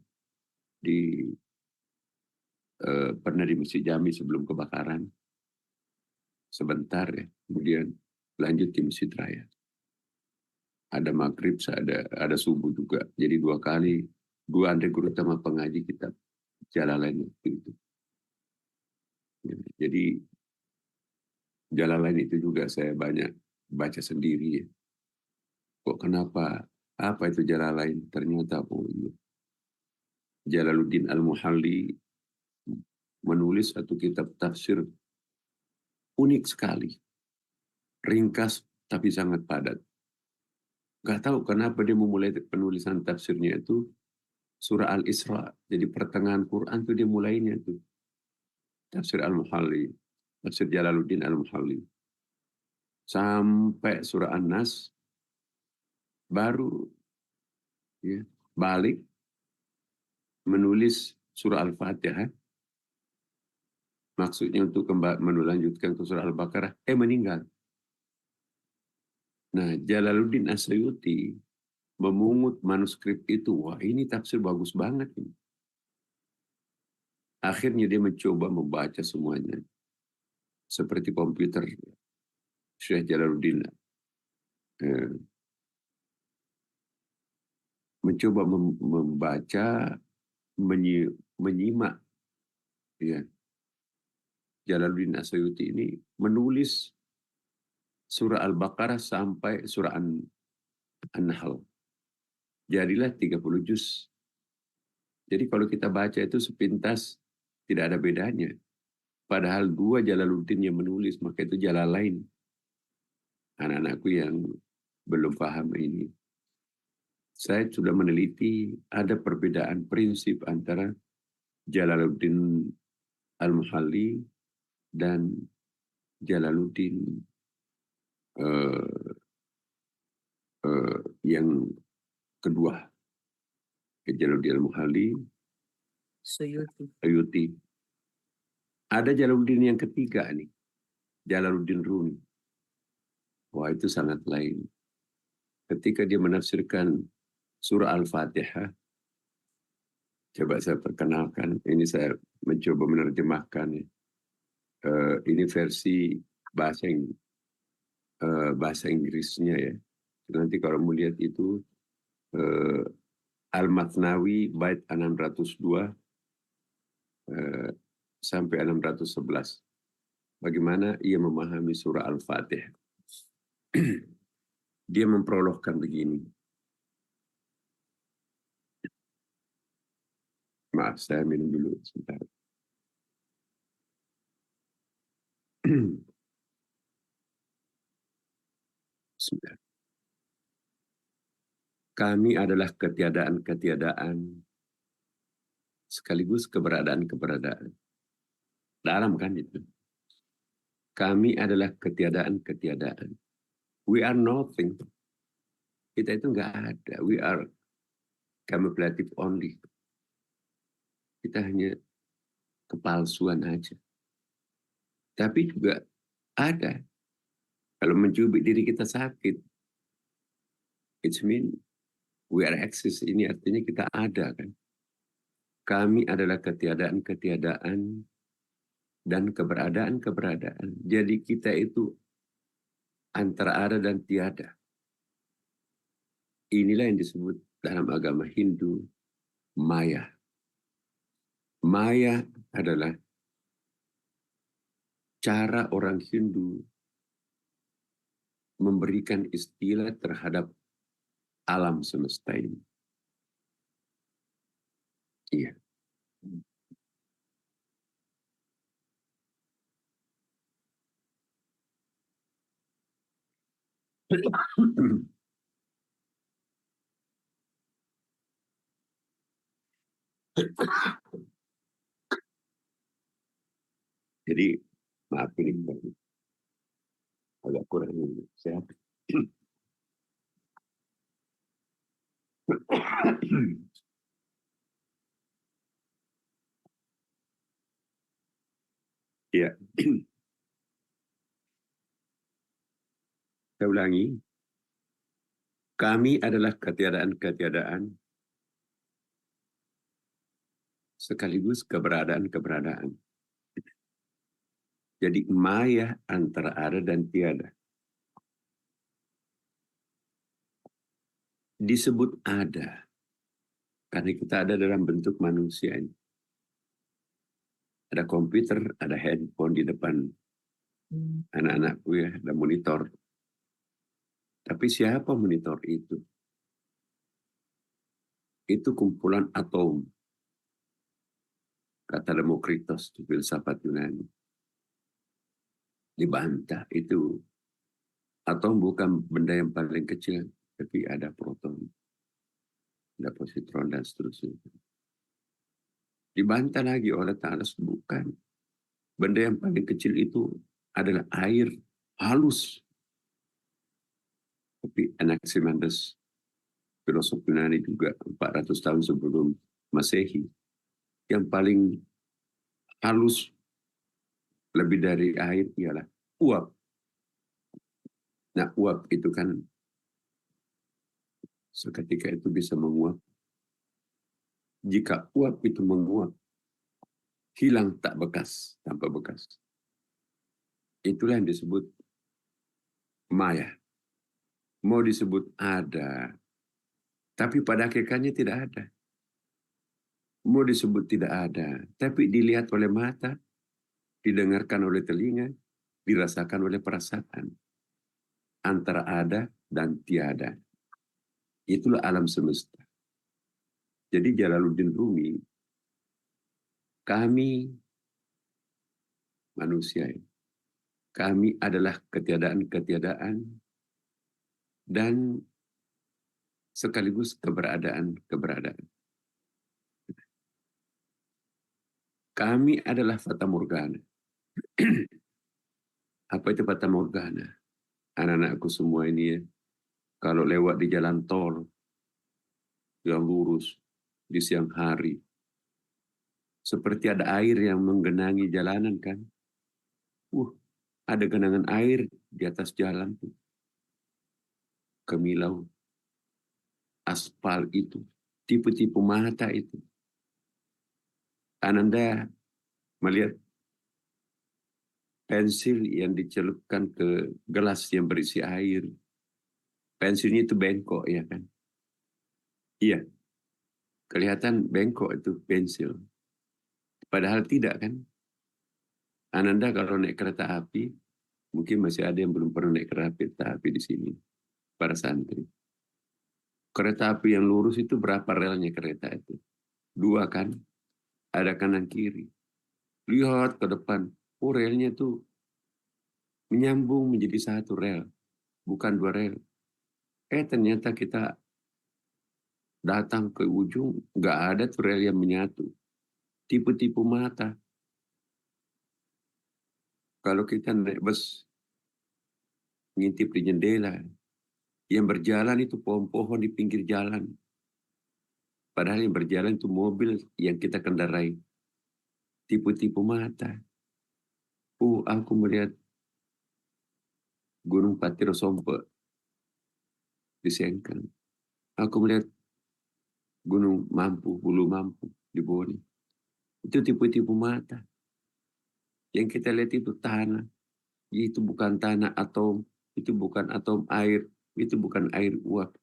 S1: pernah di Masjid Jami sebelum kebakaran. Sebentar ya, kemudian lanjut di Masjid Raya. Ada maghrib, ada subuh juga. Jadi 2 kali, 2 guru utama pengaji kitab Jalalain itu. Jadi Jalalain itu juga saya banyak baca sendiri. Kok kenapa? Apa itu Jalalain? Ternyata Jalaluddin Al-Muhalli menulis satu kitab tafsir unik sekali. Ringkas tapi sangat padat. Gak tahu kenapa dia memulai penulisan tafsirnya itu surah Al-Isra. Jadi pertengahan Quran itu dia mulainya itu. Tafsir Al-Muhalli. Tafsir Jalaluddin Al-Muhalli. Sampai surah An-Nas baru ya, balik menulis surah Al-Fatihah. Maksudnya untuk melanjutkan ke surah Al-Baqarah. Meninggal. Nah, Jalaluddin As-Suyuti memungut manuskrip itu. Wah, ini tafsir bagus banget. Akhirnya dia mencoba membaca semuanya. Seperti komputer. Syekh Jalaluddin mencoba membaca, menyimak. Ya. Jalaluddin As-Suyuti ini menulis surah Al-Baqarah sampai surah An-Nahl. Jadilah 30 juz. Jadi kalau kita baca itu sepintas tidak ada bedanya. Padahal 2 Jalaluddin yang menulis, maka itu Jalalain. Anak-anakku yang belum paham ini. Saya sudah meneliti ada perbedaan prinsip antara Jalaluddin Al-Muhalli dan Jalaluddin yang kedua. Jalaluddin Al-Muhalli, Suyuti. Ada Jalaluddin yang ketiga nih, Jalaluddin Rumi. Wah, itu sangat lain. Ketika dia menafsirkan surah Al-Fatihah, coba saya perkenalkan, ini saya mencoba menerjemahkan. Ini versi bahasa Inggrisnya ya. Nanti kalau mau lihat itu Al-Mathnawi bait 602 sampai 611. Bagaimana ia memahami surah Al-Fatihah. Dia memprologkan begini. Maaf, saya minum dulu sebentar. Kami adalah ketiadaan-ketiadaan sekaligus keberadaan-keberadaan. Dalam kan itu. Kami adalah ketiadaan-ketiadaan. We are nothing. Kita itu nggak ada. We are camouflative only. Kita hanya kepalsuan aja. Tapi juga ada. Kalau mencubit diri kita sakit, it means we are exist. Ini artinya kita ada kan. Kami adalah ketiadaan-ketiadaan dan keberadaan-keberadaan. Jadi kita itu antara ada dan tiada. Inilah yang disebut dalam agama Hindu Maya. Maya adalah cara orang Hindu memberikan istilah terhadap alam semesta ini. Iya. Jadi maaf ini agak kurang sehat. Ya, saya ulangi. Kami adalah ketiadaan-ketiadaan sekaligus keberadaan-keberadaan. Jadi maya antara ada dan tiada. Disebut ada karena kita ada dalam bentuk manusia ini. Ada komputer, ada handphone di depan anak-anakku ya, ada monitor. Tapi siapa monitor itu? Itu kumpulan atom. Kata Demokritos, filsafat Yunani. Dibantah itu. Atom bukan benda yang paling kecil, tapi ada proton, ada positron, dan seterusnya. Dibantah lagi oleh Thales, bukan. Benda yang paling kecil itu adalah air halus. Tapi Anaximenes, filosof Yunani juga 400 tahun sebelum Masehi, yang paling halus lebih dari air ialah uap. Nah, uap itu kan seketika itu bisa menguap. Jika uap itu menguap, hilang tak bekas, tanpa bekas. Itulah yang disebut maya. Mau disebut ada, tapi pada hakikatnya tidak ada. Mau disebut tidak ada, tapi dilihat oleh mata, didengarkan oleh telinga, dirasakan oleh perasaan. Antara ada dan tiada. Itulah alam semesta. Jadi Jalaluddin Rumi, kami manusia, kami adalah ketiadaan-ketiadaan dan sekaligus keberadaan-keberadaan. Kami adalah fata morgana. Apa itu fata morgana? Anak-anakku semua ini ya, kalau lewat di jalan tol yang lurus di siang hari, seperti ada air yang menggenangi jalanan kan. Ada genangan air di atas jalan tuh. Kemilau. Aspal itu. Tipu-tipu mata itu. Ananda melihat pensil yang dicelupkan ke gelas yang berisi air. Pensilnya itu bengkok ya kan. Iya. Kelihatan bengkok itu pensil. Padahal tidak kan. Ananda kalau naik kereta api, mungkin masih ada yang belum pernah naik kereta api di sini. Para santri. Kereta api yang lurus itu berapa relnya kereta itu? 2 kan? Ada kanan kiri. Lihat ke depan. Oh, relnya itu menyambung menjadi 1 rel. Bukan 2 rel. Ternyata kita datang ke ujung, nggak ada tuh rel yang menyatu. Tipu-tipu mata. Kalau kita naik bus, ngintip di jendela, yang berjalan itu pohon-pohon di pinggir jalan. Padahal yang berjalan itu mobil yang kita kendarai. Tipu-tipu mata. Aku melihat Gunung Patiro Sompe di Sengkang. Aku melihat Gunung Mampu, Bulu Mampu di Boni. Itu tipu-tipu mata. Yang kita lihat itu tanah. Itu bukan tanah atom. Itu bukan atom air. Itu bukan air uap.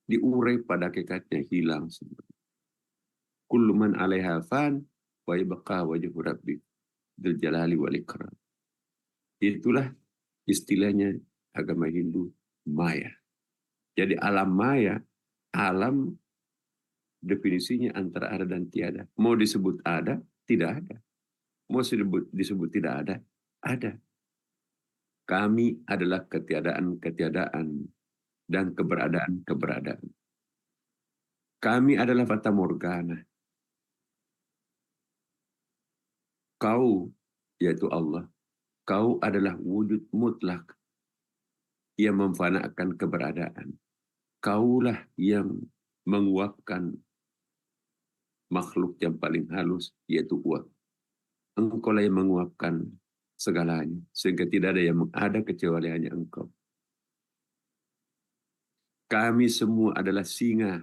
S1: Diurai pada hakikatnya hilang semua. Kullu man 'alaiha fan wa yabqa wajhu rabbik dzul jalali wal ikram. Itulah istilahnya agama Hindu maya. Jadi alam maya, alam definisinya antara ada dan tiada. Mau disebut ada, tidak ada. Mau disebut tidak ada, ada. Kami adalah ketiadaan-ketiadaan dan keberadaan-keberadaan. Kami adalah fata morgana. Kau, yaitu Allah, kau adalah wujud mutlak yang memfanakan keberadaan. Kaulah yang menguapkan makhluk yang paling halus, yaitu uap. Engkaulah yang menguapkan segalanya, sehingga tidak ada yang ada kecuali hanya Engkau. Kami semua adalah singa,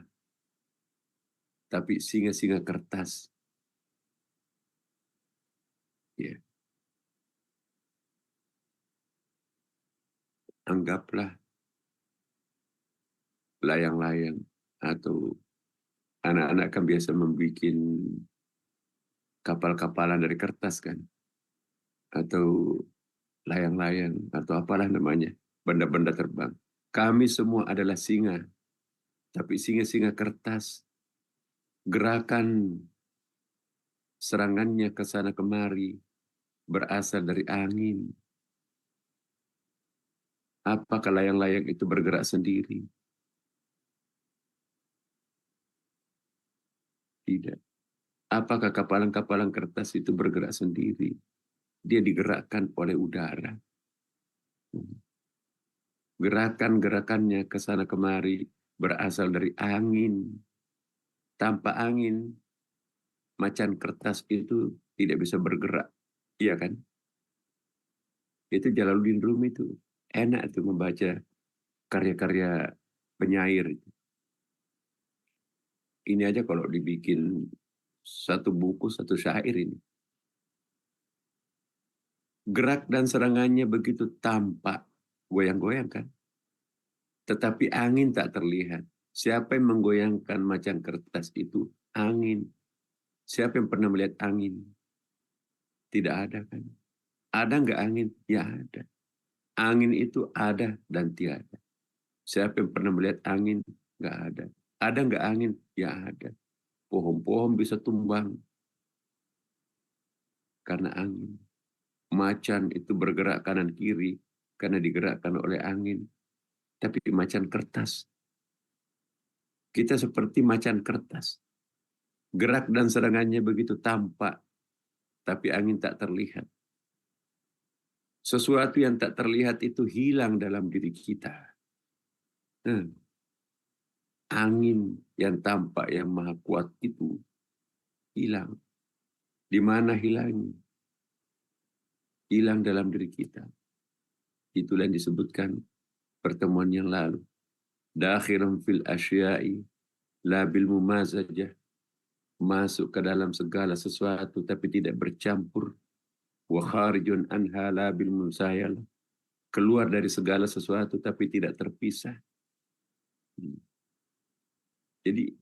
S1: tapi singa-singa kertas. Ya. Anggaplah layang-layang atau anak-anak kan biasa membuat kapal-kapalan dari kertas kan, atau layang-layang atau apalah namanya, benda-benda terbang. Kami semua adalah singa, tapi singa-singa kertas. Gerakan serangannya ke sana kemari berasal dari angin. Apakah layang-layang itu bergerak sendiri? Tidak. Apakah kapalan-kapalan kertas itu bergerak sendiri? Dia digerakkan oleh udara. Gerakan-gerakannya ke sana kemari berasal dari angin. Tanpa angin, macan kertas itu tidak bisa bergerak. Iya kan? Itu Jalaluddin Rumi itu. Enak tuh membaca karya-karya penyair. Ini aja kalau dibikin satu buku, satu syair ini. Gerak dan serangannya begitu tampak, goyang-goyang kan? Tetapi angin tak terlihat. Siapa yang menggoyangkan macan kertas itu? Angin. Siapa yang pernah melihat angin? Tidak ada kan? Ada nggak angin? Ya ada. Angin itu ada dan tiada. Siapa yang pernah melihat angin? Nggak ada. Ada nggak angin? Ya ada. Pohon-pohon bisa tumbang karena angin. Macan itu bergerak kanan kiri karena digerakkan oleh angin. Tapi macan kertas. Kita seperti macan kertas. Gerak dan serangannya begitu tampak, tapi angin tak terlihat. Sesuatu yang tak terlihat itu hilang dalam diri kita. Angin yang tampak yang maha kuat itu hilang. Di mana hilangnya? Hilang dalam diri kita. Itulah yang disebutkan pertemuan yang lalu. Dakhirun fil asya'i la bil mumazajah. Masuk ke dalam segala sesuatu tapi tidak bercampur. Wa kharijun anha la bil musayalah. Keluar dari segala sesuatu tapi tidak terpisah. Jadi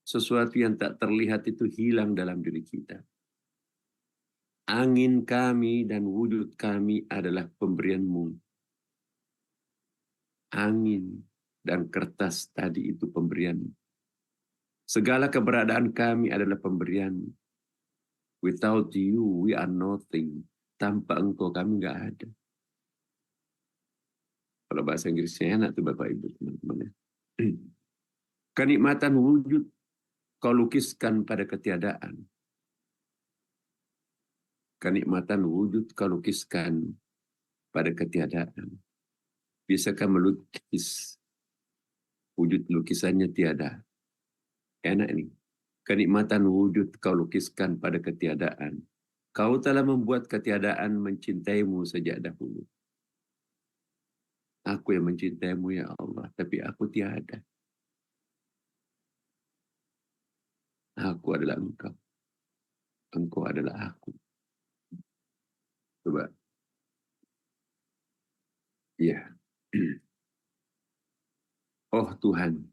S1: sesuatu yang tak terlihat itu hilang dalam diri kita. Angin kami dan wujud kami adalah pemberianmu. Angin dan kertas tadi itu pemberian. Segala keberadaan kami adalah pemberian. Without you, we are nothing. Tanpa engkau kami nggak ada. Kalau bahasa Inggrisnya enak tuh Bapak Ibu teman-teman. Kenikmatan wujud kau lukiskan pada ketiadaan. Kenikmatan wujud kau lukiskan pada ketiadaan. Bisakah melukis wujud lukisannya tiada? Enak nih. Kenikmatan wujud kau lukiskan pada ketiadaan. Kau telah membuat ketiadaan mencintaimu sejak dahulu. Aku yang mencintaimu ya Allah, tapi aku tiada. Aku adalah engkau. Engkau adalah aku. Coba. Ya. Oh Tuhan,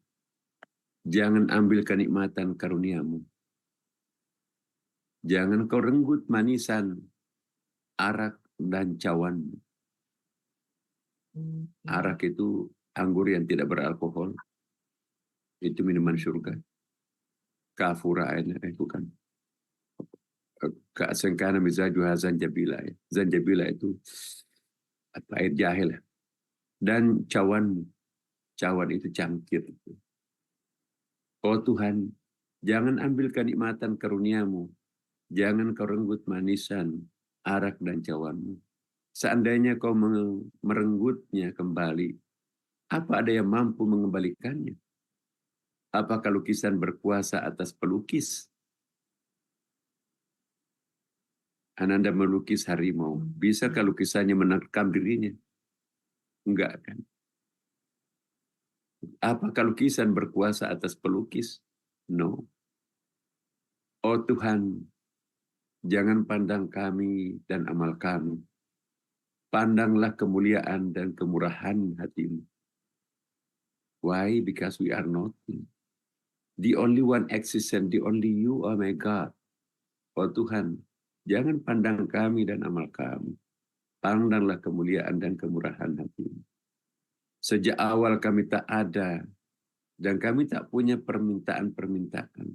S1: jangan ambil kenikmatan karuniamu. Jangan kau renggut manisan arak dan cawanmu. Arak itu anggur yang tidak beralkohol. Itu minuman surga. Kafura itu kan. Ka'asangkana mizajuha zanjabila. Zanjabila itu air jahe lah. Dan cawan itu cangkir. Oh Tuhan, jangan ambil kenikmatan karuniamu Jangan kau renggut manisan, arak dan cawanmu. Seandainya kau merenggutnya kembali, apa ada yang mampu mengembalikannya? Apakah lukisan berkuasa atas pelukis? Ananda melukis harimau, bisakah lukisannya menerkam dirinya? Enggak kan? Apakah lukisan berkuasa atas pelukis? No. Oh Tuhan, jangan pandang kami dan amal kami. Pandanglah kemuliaan dan kemurahan hatimu. Why? Because we are nothing. The only one exists and the only you, oh my God. Oh Tuhan, jangan pandang kami dan amal kami. Pandanglah kemuliaan dan kemurahan hatimu. Sejak awal kami tak ada, dan kami tak punya permintaan-permintaan.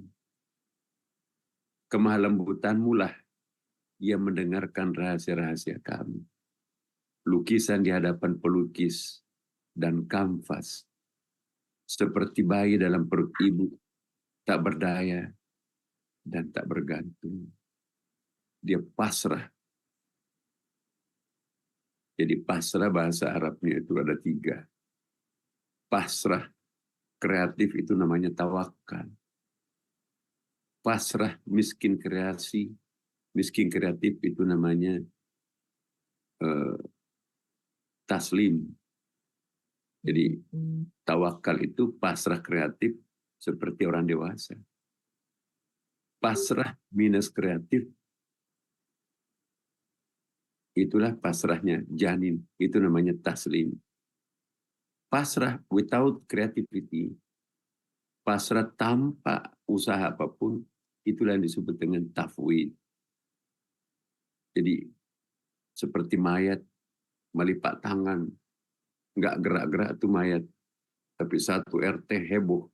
S1: Kemah lembutanmu lah yang mendengarkan rahasia-rahasia kami. Lukisan di hadapan pelukis dan kanvas. Seperti bayi dalam perut ibu, tak berdaya dan tak bergantung. Dia pasrah. Jadi pasrah bahasa Arabnya itu ada 3. Pasrah kreatif itu namanya tawakal. Pasrah miskin kreasi, miskin kreatif itu namanya taslim. Jadi tawakal itu pasrah kreatif seperti orang dewasa. Pasrah minus kreatif, itulah pasrahnya janin. Itu namanya taslim. Pasrah without creativity, pasrah tanpa usaha apapun, itulah yang disebut dengan tafwid. Jadi seperti mayat melipat tangan, nggak gerak-gerak itu mayat. Tapi satu RT heboh.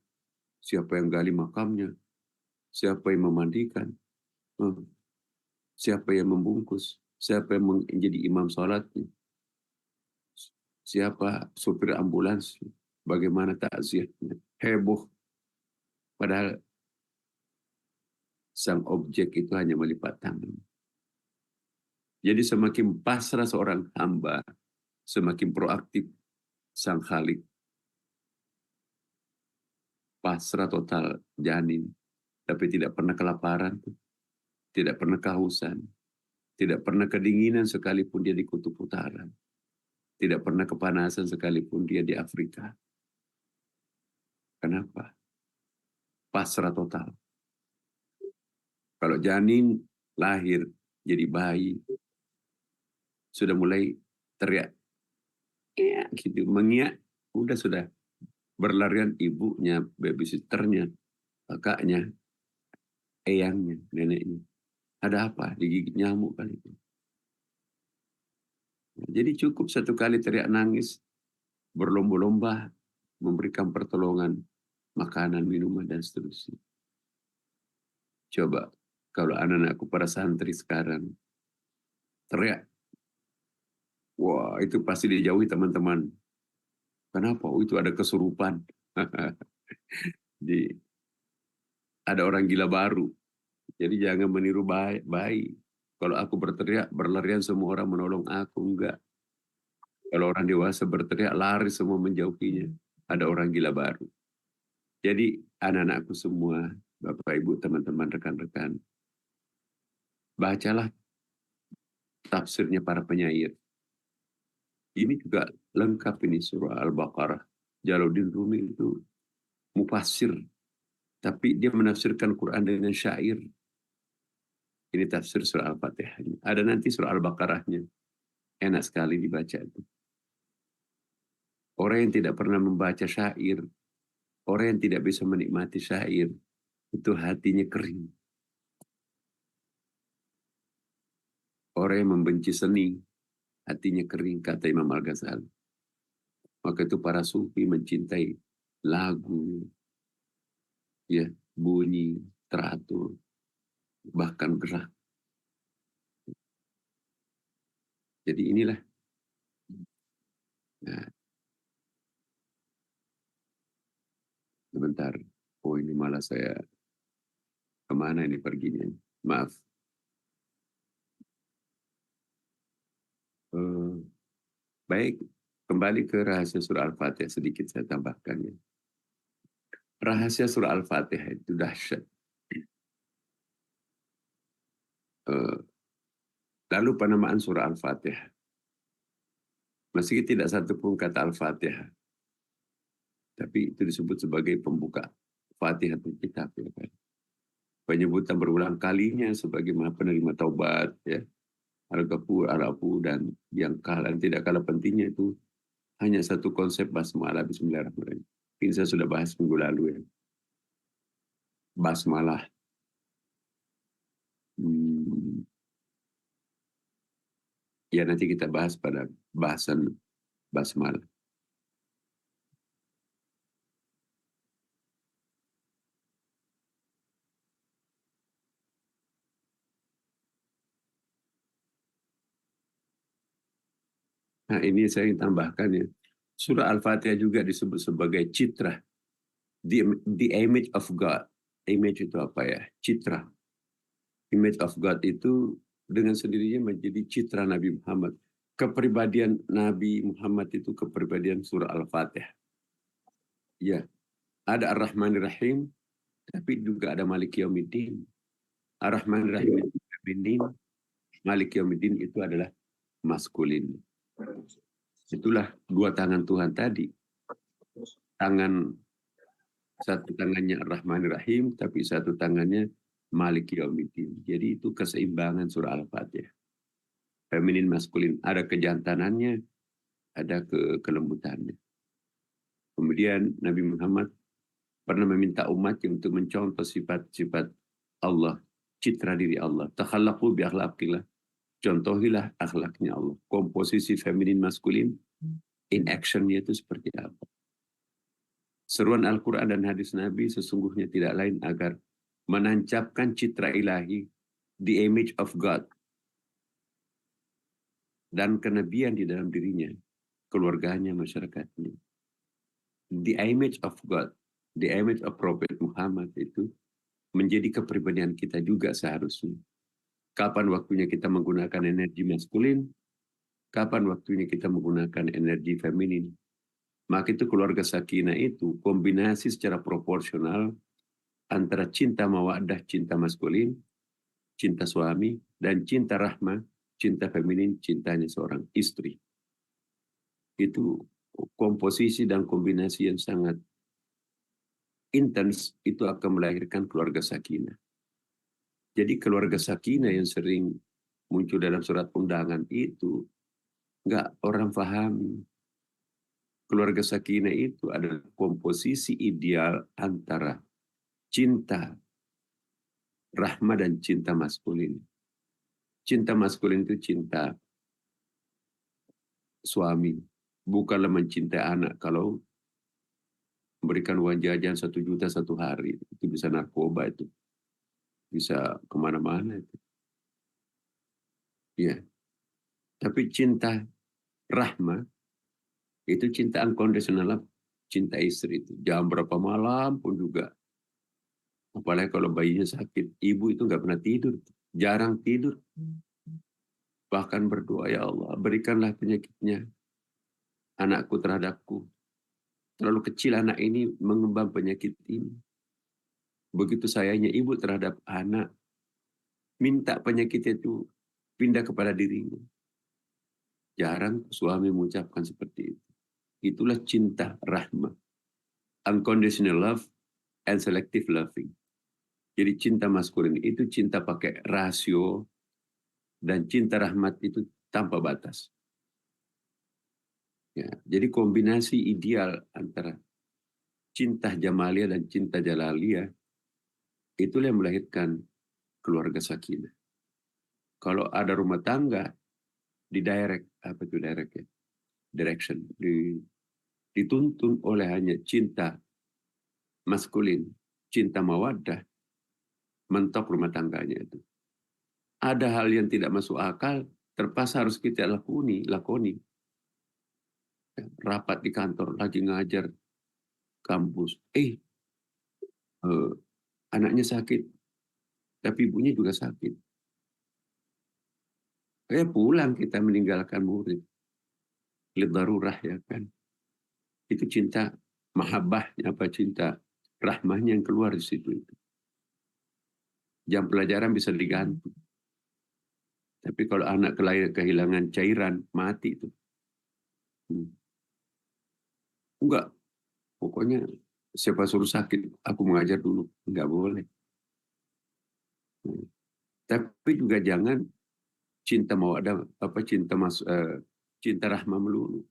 S1: Siapa yang gali makamnya? Siapa yang memandikan? Siapa yang membungkus? Siapa yang menjadi imam sholatnya? Siapa supir ambulans? Bagaimana takziahnya? Heboh. Padahal sang objek itu hanya melipat tangan. Jadi semakin pasrah seorang hamba, semakin proaktif sang Khalik. Pasrah total janin, tapi tidak pernah kelaparan, tidak pernah kehausan, tidak pernah kedinginan sekalipun dia di kutub utara, tidak pernah kepanasan sekalipun dia di Afrika. Kenapa? Pasrah total. Kalau janin lahir jadi bayi, sudah mulai teriak, ya gitu, mengiak, sudah berlarian ibunya, babysitternya, kakaknya, eyangnya, neneknya. Ada apa? Digigit nyamuk kali itu. Jadi cukup satu kali teriak nangis, berlomba-lomba memberikan pertolongan, makanan, minuman, dan seterusnya. Coba, kalau anak-anakku para santri sekarang teriak, wah itu pasti dijauhi teman-teman. Kenapa? Oh, itu ada kesurupan. Ada orang gila baru. Jadi jangan meniru bayi. Kalau aku berteriak, berlarian semua orang menolong aku. Enggak. Kalau orang dewasa berteriak, lari semua menjauhinya. Ada orang gila baru. Jadi anak-anakku semua, Bapak, Ibu, teman-teman, rekan-rekan, bacalah tafsirnya para penyair. Ini juga lengkap ini surah Al-Baqarah. Jalaluddin Rumi itu mufassir, tapi dia menafsirkan Quran dengan syair. Ini tafsir surah Al-Fatihah. Ada nanti surah Al-Baqarahnya. Enak sekali dibaca itu. Orang yang tidak pernah membaca syair, orang yang tidak bisa menikmati syair, itu hatinya kering. Orang yang membenci seni, hatinya kering, kata Imam Al-Ghazali. Maka itu para sufi mencintai lagu, ya, bunyi, teratur, bahkan gerak. Jadi inilah. Nah, sebentar. Oh ini malah saya kemana ini perginya? Maaf. Baik, kembali ke rahasia surah Al-Fatihah, sedikit saya tambahkan ya. Rahasia surah Al-Fatihah itu dahsyat. Lalu penamaan surah Al-Fatihah. Meski tidak satu pun kata Al-Fatihah, tapi itu disebut sebagai pembuka Fatihatul Kitab. Ya kan? Penyebutan berulang kalinya sebagai Maha Penerima Taubat, ya, Al-Ghafur, Al-Afu, dan yang tidak kalah pentingnya itu hanya satu konsep basmalah, Bismillahirrahmanirrahim. Ini saya sudah bahas minggu lalu ya. Basmalah. Ya nanti kita bahas pada bahasan basmalah. Nah ini saya ingin tambahkan ya. Surah Al-Fatihah juga disebut sebagai citra. The image of God. Image itu apa ya? Citra. Image of God itu dengan sendirinya menjadi citra Nabi Muhammad. Kepribadian Nabi Muhammad itu kepribadian surah Al-Fatihah. Ya, ada Ar-Rahmanir-Rahim, tapi juga ada Malik Yaumiddin. Ar-Rahmanir-Rahim itu feminin, Malik Yaumiddin itu adalah maskulin. Itulah dua tangan Tuhan tadi. Satu tangannya Ar-Rahmanir-Rahim, tapi satu tangannya Malik Yaumiddin. Jadi itu keseimbangan surah Al-Fatihah. Feminin, maskulin. Ada kejantanannya, ada kelembutannya. Kemudian Nabi Muhammad pernah meminta umatnya untuk mencontoh sifat-sifat Allah, citra diri Allah. Takhallaqu bi akhlaqillah. Contohilah akhlaknya Allah. Komposisi feminin, maskulin, in actionnya itu seperti apa. Seruan Al-Quran dan hadis Nabi sesungguhnya tidak lain agar menancapkan citra ilahi, the image of God, dan kenabian di dalam dirinya, keluarganya, masyarakatnya. The image of God, the image of Prophet Muhammad itu menjadi kepribadian kita juga seharusnya. Kapan waktunya kita menggunakan energi maskulin, kapan waktunya kita menggunakan energi feminin. Maka itu keluarga sakinah itu kombinasi secara proporsional antara cinta mawaddah, cinta maskulin, cinta suami, dan cinta rahmah, cinta feminin, cintanya seorang istri. Itu komposisi dan kombinasi yang sangat intens, itu akan melahirkan keluarga sakinah. Jadi keluarga sakinah yang sering muncul dalam surat undangan itu nggak orang pahami. Keluarga sakinah itu adalah komposisi ideal antara cinta rahmah dan cinta maskulin. Cinta maskulin itu cinta suami, bukanlah mencintai anak. Kalau memberikan uang jajan 1 juta satu hari, itu bisa narkoba, itu bisa kemana-mana itu. Ya. Tapi cinta rahmah itu cinta unconditional, cinta istri itu. Jam berapa malam pun juga. Apalagi kalau bayinya sakit, ibu itu nggak pernah tidur, jarang tidur. Bahkan berdoa, ya Allah, berikanlah penyakitnya anakku terhadapku. Terlalu kecil anak ini mengembang penyakit ini. Begitu sayangnya ibu terhadap anak, minta penyakitnya itu pindah kepada dirinya. Jarang suami mengucapkan seperti itu. Itulah cinta rahmah. Unconditional love and selective loving. Jadi cinta maskulin itu cinta pakai rasio, dan cinta rahmat itu tanpa batas. Ya, jadi kombinasi ideal antara cinta jamaliyah dan cinta jalaliyah, itulah yang melahirkan keluarga sakinah. Kalau ada rumah tangga direction, dituntun oleh hanya cinta maskulin, cinta mawaddah, mentok rumah tangganya itu. Ada hal yang tidak masuk akal, terpaksa harus kita lakoni. Rapat di kantor, lagi ngajar kampus. Anaknya sakit, tapi ibunya juga sakit. Pulang kita meninggalkan murid. lidarurah ya kan. Itu cinta mahabbahnya apa cinta rahmahnya yang keluar di situ itu. Jam pelajaran bisa diganti. Tapi kalau anak kehilangan cairan, mati itu. Enggak, pokoknya siapa suruh sakit, aku mengajar dulu. Enggak boleh. Tapi juga jangan cinta mawaddah cinta rahmah melulu.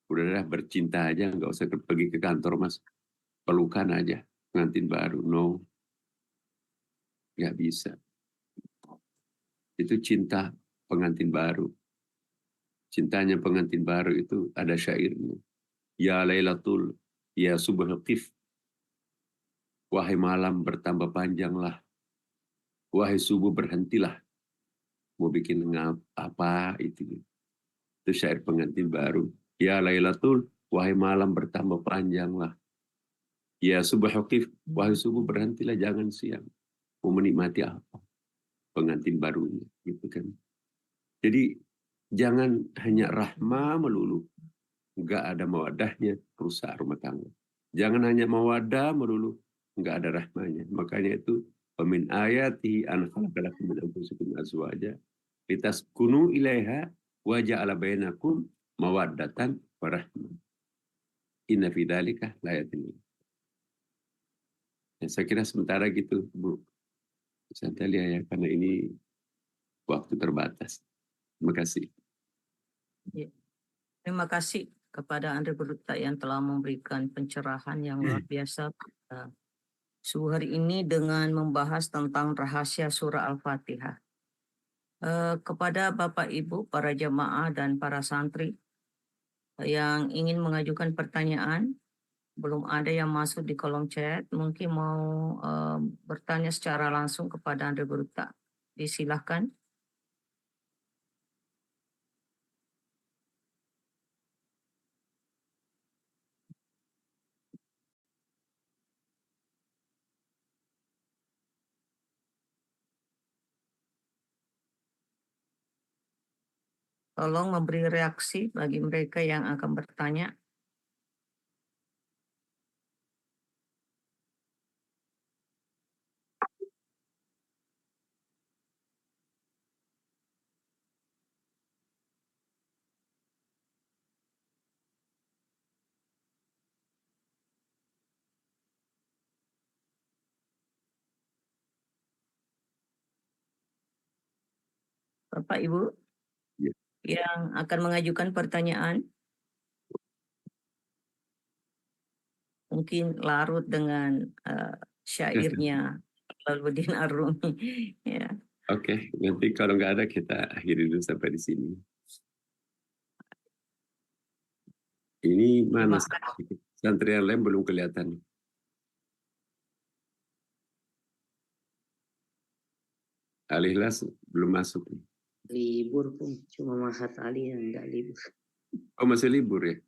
S1: Udahlah bercinta aja, nggak usah pergi ke kantor mas, pelukan aja pengantin baru. No, nggak bisa. Itu cinta pengantin baru. Cintanya pengantin baru itu ada syairnya. Ya Lailatul, ya Subhul Qif. Wahai malam bertambah panjanglah. Wahai subuh berhentilah. Mau bikin apa itu? Itu syair pengantin baru. Ya Lailatul, wahai malam bertambah panjanglah. Ya Subhul Qif, wahai subuh berhentilah, jangan siang. Mau menikmati apa? Pengantin barunya, gitu kan. Jadi jangan hanya rahmah melulu, nggak ada mawaddahnya, rusak rumah tangga. Jangan hanya mawaddah melulu, nggak ada rahmahnya. Makanya itu min ayatihi an khalaqalakum min anfusikum azwaja litaskunu ilaiha wa ja'ala bainakum mawaddatan wa rahmah. Inna fi dzalika laayatin. Ya, saya kira sementara gitu, Bu Santalia ya, karena ini waktu terbatas. Terima kasih.
S2: Ya. Terima kasih kepada Andre Berduta yang telah memberikan pencerahan yang luar biasa pada subuh hari ini dengan membahas tentang rahasia surah Al-Fatihah. Kepada Bapak Ibu, para jemaah dan para santri yang ingin mengajukan pertanyaan, belum ada yang masuk di kolom chat, mungkin mau bertanya secara langsung kepada Andre Berduta. Disilahkan. Tolong memberi reaksi bagi mereka yang akan bertanya. Bapak Ibu
S1: Ya.
S2: yang akan mengajukan pertanyaan, mungkin larut dengan syairnya Jalaluddin Ar-Rumi. Ya.
S1: Oke, nanti kalau nggak ada kita akhiri dulu sampai di sini. Ini mana santri yang lain belum kelihatan. Al-Ikhlas belum masuk.
S3: Libur pun cuma Mahat Ali yang nggak libur.
S1: Oh masih libur ya?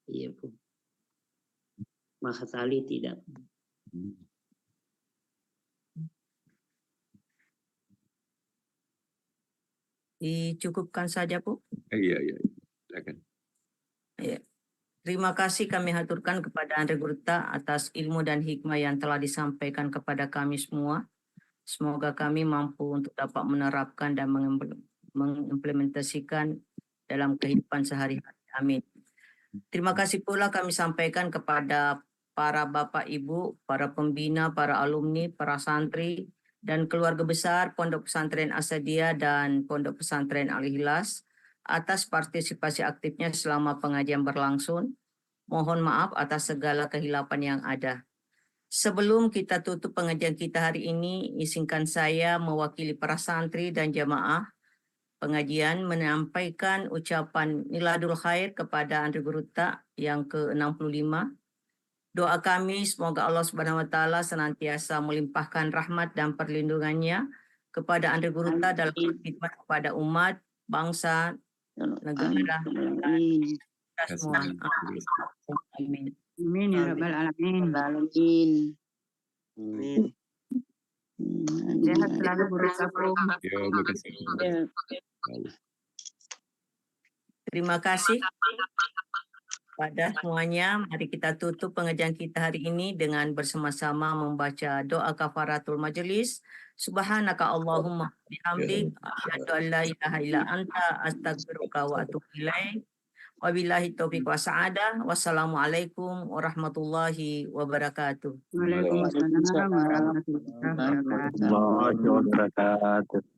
S3: Iya pun. Mahat Ali tidak.
S2: Dicukupkan saja, Bu.
S1: Iya. Silakan.
S2: Ya. Terima kasih kami haturkan kepada Andre Gurta atas ilmu dan hikmah yang telah disampaikan kepada kami semua. Semoga kami mampu untuk dapat menerapkan dan mengimplementasikan dalam kehidupan sehari-hari. Amin. Terima kasih pula kami sampaikan kepada para Bapak Ibu, para pembina, para alumni, para santri, dan keluarga besar Pondok Pesantren Asadiyah dan Pondok Pesantren Al-Ikhlas atas partisipasi aktifnya selama pengajian berlangsung. Mohon maaf atas segala kehilapan yang ada. Sebelum kita tutup pengajian kita hari ini, izinkan saya mewakili para santri dan jamaah pengajian menyampaikan ucapan miladul khair kepada Andre Gurta yang ke-65. Doa kami semoga Allah Subhanahu wa taala senantiasa melimpahkan rahmat dan perlindungannya kepada Andre Gurta dalam khidmat kepada umat, bangsa, negara,
S3: Amin.
S2: dan semua. Amin.
S4: Amin ya rabbal alamin.
S3: Amin.
S4: Sehat selalu Guru Sapu.
S1: Ya, makasih.
S3: Ya.
S2: Terima kasih pada semuanya. Mari kita tutup pengajian kita hari ini dengan bersama-sama membaca doa kafaratul majelis. Subhanaka Allahumma bihamdik asyhadu an la ilaha illa anta astaghfiruka wa atubu ilaik. Wabillahi taufiq wa sa'adah. Wassalamualaikum warahmatullahi wabarakatuh.
S4: Waalaikumsalam warahmatullahi wabarakatuh.
S5: Warahmatullahi wabarakatuh.